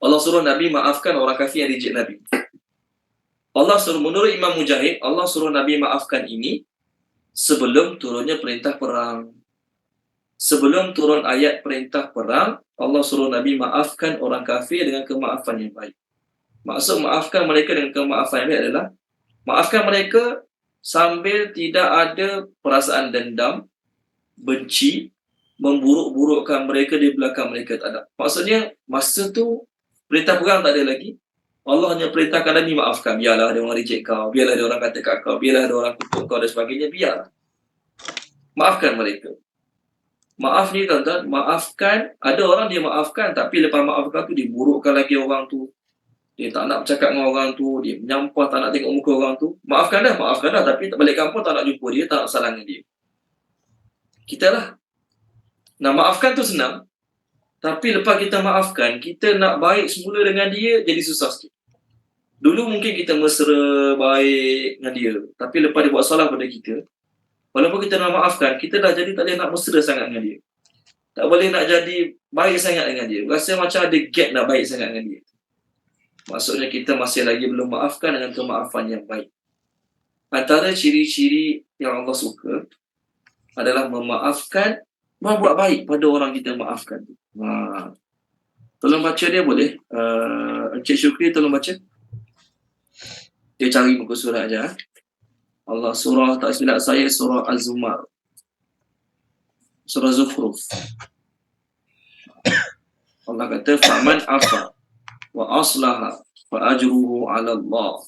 Allah suruh Nabi maafkan orang kafir yang reject Nabi. Allah suruh, menurut Imam Mujahid, Allah suruh Nabi maafkan ini sebelum turunnya perintah perang. Sebelum turun ayat perintah perang, Allah suruh Nabi maafkan orang kafir dengan kemaafan yang baik. Maksud maafkan mereka dengan kemaafan yang baik adalah maafkan mereka sambil tidak ada perasaan dendam, benci, memburuk-burukkan mereka di belakang mereka, tak ada. Maksudnya masa tu perintah perang tak ada lagi. Allah hanya perintahkan Nabi maafkan. Biarlah ada orang reject kau, biarlah ada orang kata kat kau, biarlah ada orang kutuk kau dan sebagainya, biar. Maafkan mereka. Maaf ni tuan-tuan, maafkan. Ada orang dia maafkan, tapi lepas maafkan tu dia burukkan lagi orang tu. Dia tak nak bercakap dengan orang tu, dia menyampah, tak nak tengok muka orang tu. Maafkan dah, tapi balik kampung tak nak jumpa dia, tak nak salah dengan dia. Kita lah. Nah, maafkan tu senang. Tapi lepas kita maafkan, kita nak baik semula dengan dia, jadi susah sikit. Dulu mungkin kita mesra baik dengan dia, tapi lepas dia buat salah pada kita, walaupun kita nak maafkan, kita dah jadi tak boleh nak mesra sangat dengan dia. Tak boleh nak jadi baik sangat dengan dia. Rasa macam ada gap nak baik sangat dengan dia. Maksudnya kita masih lagi belum maafkan dengan kemaafan yang baik. Antara ciri-ciri yang Allah suka adalah memaafkan, berbuat baik pada orang kita maafkan. Tolong baca dia boleh? Encik Syukri tolong baca. Dia cari muka surat je. Allah surah, tak silap saya, surah Az-Zumar. Surah Zukhruf. Allah kata, faman afa wa aslaha fa ajruhu ala Allah.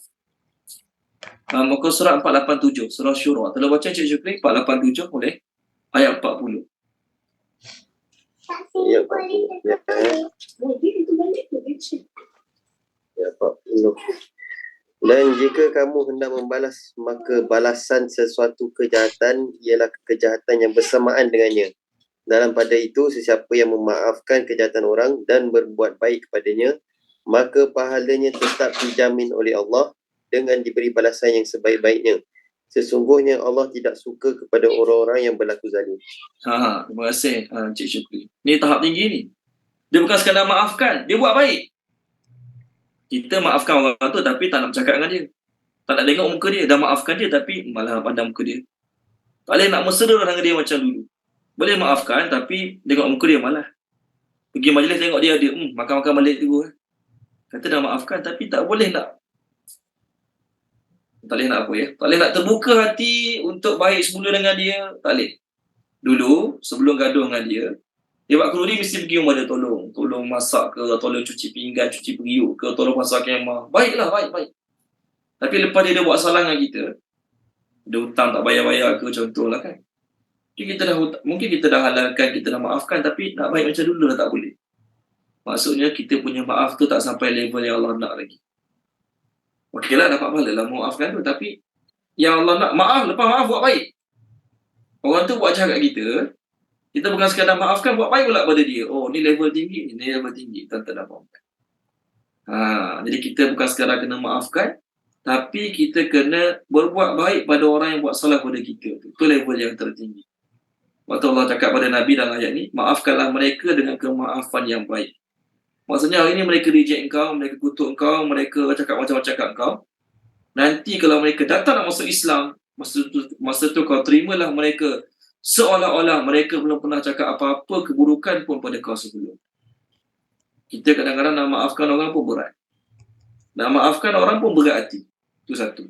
Muka surat 487, surah Syura. Tolong baca Encik Syukri, 487 boleh? Ayat 40. Ya, 40. Dan jika kamu hendak membalas, maka balasan sesuatu kejahatan ialah kejahatan yang bersamaan dengannya. Dalam pada itu, sesiapa yang memaafkan kejahatan orang dan berbuat baik kepadanya, maka pahalanya tetap dijamin oleh Allah dengan diberi balasan yang sebaik-baiknya. Sesungguhnya Allah tidak suka kepada orang-orang yang berlaku zalim. Terima kasih Encik Syukri. Ni tahap tinggi ni. Dia bukan sekadar maafkan, dia buat baik. Kita maafkan orang tu tapi tak nak bercakap dengan dia. Tak nak tengok muka dia. Dah maafkan dia tapi malah pandang muka dia. Tak boleh nak mesra dengan dia macam dulu. Boleh maafkan tapi tengok muka dia malah. Pergi majlis tengok dia makan-makan balik tu. Kata dah maafkan tapi tak boleh nak. Tak boleh nak apa ya. Tak boleh nak terbuka hati untuk baik semula dengan dia. Tak boleh. Dulu sebelum gaduh dengan dia buat kenduri mesti pergi rumah dia tolong. Tolong masak ke, tolong cuci pinggan, cuci periuk ke, tolong pasal kemah. Baiklah, baik. Tapi lepas dia buat salah dengan kita, dia hutang tak bayar-bayar ke, contohlah kan. Mungkin kita dah halalkan, kita dah maafkan, tapi nak baik macam dulu dah tak boleh. Maksudnya kita punya maaf tu tak sampai level yang Allah nak lagi. Okeylah, dapat pahala lah maafkan tu, tapi yang Allah nak, maaf, lepas maaf buat baik. Orang tu buat jahat kat kita bukan sekadar maafkan, buat baik pula pada dia. Oh, ni level tinggi, ni level tinggi. Tuan-tuan dah faham. Jadi kita bukan sekadar kena maafkan, tapi kita kena berbuat baik pada orang yang buat salah pada kita. Itu level yang tertinggi. Waktu Allah cakap pada Nabi dalam ayat ni, maafkanlah mereka dengan kemaafan yang baik. Maksudnya hari ni mereka reject engkau, mereka kutuk engkau, mereka cakap macam-macam kat engkau. Nanti kalau mereka datang nak masuk Islam, masa tu kau terimalah mereka seolah-olah mereka belum pernah cakap apa-apa keburukan pun pada kau sebelum. Kita kadang-kadang nak maafkan orang pun berat. Nak maafkan orang pun berat hati. Itu satu.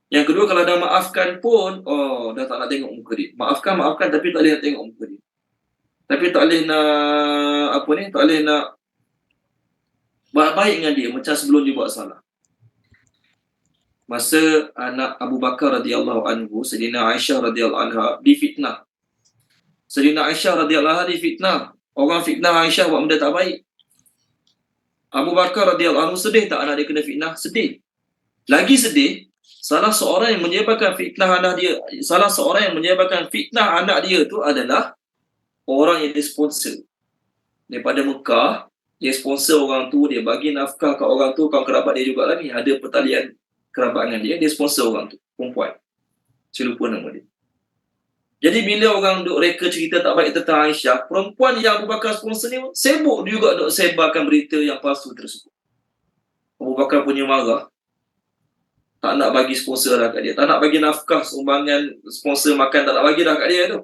Yang kedua, kalau dah maafkan pun, dah tak nak tengok muka dia. Maafkan tapi tak boleh nak tengok muka dia. Tapi tak boleh nak, tak boleh nak buat baik dengan dia macam sebelum dia buat salah. Masa anak Abu Bakar radhiyallahu anhu, Sayyidina Aisyah radhiyallahu anha difitnah. Sayyidina Aisyah radhiyallahu anha difitnah. Orang fitnah Aisyah buat benda tak baik. Abu Bakar radhiyallahu anhu sedih tak anak dia kena fitnah? Sedih. Lagi sedih, salah seorang yang menyebabkan fitnah anak dia tu adalah orang yang dia sponsor. Daripada Mekah, dia sponsor orang tu, dia bagi nafkah kat orang tu, kawan kerabat dia jugalah ni, ada pertalian kerabat dengan dia sponsor orang tu, perempuan. Saya lupa nama dia. Jadi bila orang duk reka cerita tak baik tentang Aisyah, perempuan yang Abu Bakar sponsor ni sibuk juga duk sebarkan berita yang palsu tersebut. Abu Bakar punya marah, tak nak bagi sponsor dah kat dia, tak nak bagi nafkah sumbangan sponsor makan, tak nak bagi dah kat dia tu,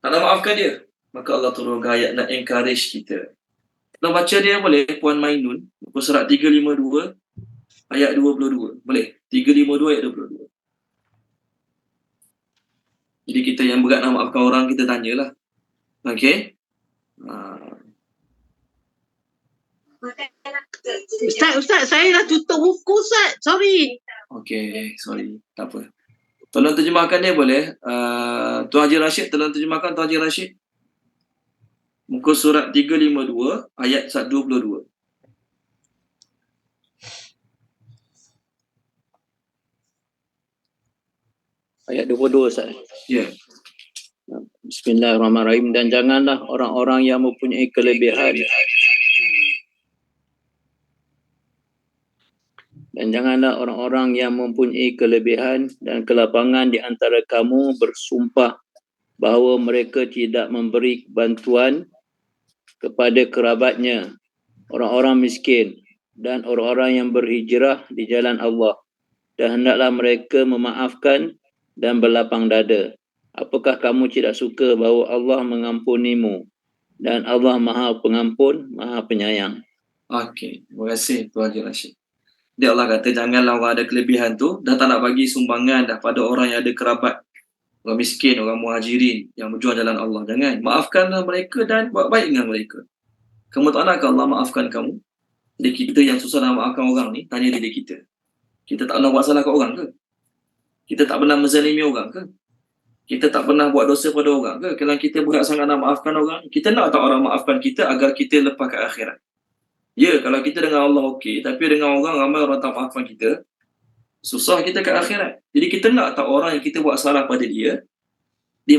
tak nak maafkan dia. Maka Allah turunkan ayat nak encourage kita. Kalau baca dia boleh, Puan Mainun, muka surat 352 ayat 22. Boleh? 352 ayat 22. Jadi kita yang berat nak maafkan orang, kita tanyalah. Okey? Ustaz, saya dah tutup buku Ustaz. Sorry. Okey, sorry. Tak apa. Tolong terjemahkan dia boleh? Tuan Haji Rashid, tolong terjemahkan Tuan Haji Rashid. Muka surat 352 ayat 22. Ayat 22 Ustaz. Ya. Bismillahirrahmanirrahim. Dan janganlah orang-orang yang mempunyai kelebihan dan kelapangan di antara kamu bersumpah bahawa mereka tidak memberi bantuan kepada kerabatnya, orang-orang miskin dan orang-orang yang berhijrah di jalan Allah, dan hendaklah mereka memaafkan dan berlapang dada. Apakah kamu tidak suka bahawa Allah mengampunimu dan Allah Maha Pengampun, Maha Penyayang? Okey, terima kasih Tuan Haji Rashid. Dia Allah kata janganlah orang ada kelebihan tu dah tak nak bagi sumbangan dah pada orang yang ada kerabat, orang miskin, orang muhajirin yang berjuang jalan Allah. Jangan, maafkanlah mereka dan buat baik dengan mereka. Kamu tak nak Allah maafkan kamu? Jadi kita yang susah nak maafkan orang ni, tanya diri kita. Kita tak pernah buat salah kat orang ke? Kita tak pernah menzalimi orang ke? Kita tak pernah buat dosa pada orang ke? Kalau kita berat sangat nak maafkan orang, kita nak tak orang maafkan kita agar kita lepas ke akhirat? Ya, kalau kita dengan Allah okey, tapi dengan orang, ramai orang tak maafkan kita, susah kita ke akhirat. Jadi kita nak tak orang yang kita buat salah pada dia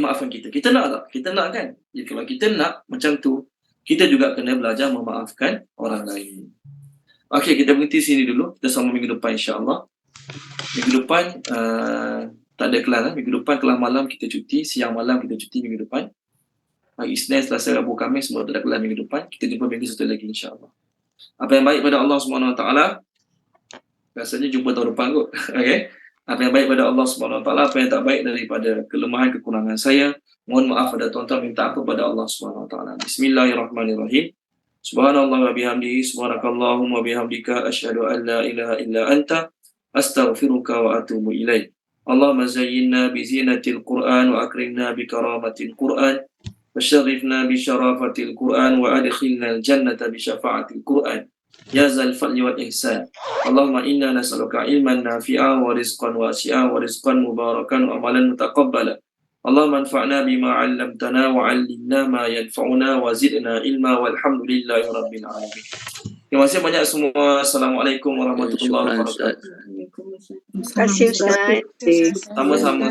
maafkan kita? Kita nak tak? Kita nak kan? Jadi kalau kita nak macam tu, kita juga kena belajar memaafkan orang lain. Okey, kita berhenti sini dulu. Kita sambung minggu depan insya-Allah. Minggu depan tak ada kelas. Minggu depan kelas malam kita cuti, siang malam kita cuti minggu depan. Hari Isnin, Selasa, Rabu, Khamis semua tak ada kelas minggu depan. Kita jumpa minggu satu lagi insya-Allah. Apa yang baik pada Allah SWT, rasanya jumpa tahun depan kot. Okay? Apa yang baik pada Allah SWT, apa yang tak baik daripada kelemahan kekurangan saya, mohon maaf pada tuan-tuan, minta apa pada Allah SWT. Bismillahirrahmanirrahim. Subhanallah wa bihamdihi, subhanakallahumma wa bihamdika, asyhadu an la ilaha illa anta, astaghfiruka wa atubu ilaih. Allahumma zayyinna bi zinatil Qur'an wa akrimna bi karamatil Qur'an. وشرفنا بشرافة القرآن وأدخلنا الجنة بشفاعة القرآن يا ذا الفضل والإحسان. اللهم إنا نسألك علما نافعا ورزقا واسعا ورزقا مباركا وعملا متقبلا. اللهم انفعنا بما علمتنا وعلمنا ما ينفعنا وزدنا علما والحمد لله رب العالمين. Terima kasih banyak semua. Assalamualaikum warahmatullahi wabarakatuh. Terima kasih Ustaz. Sama-sama.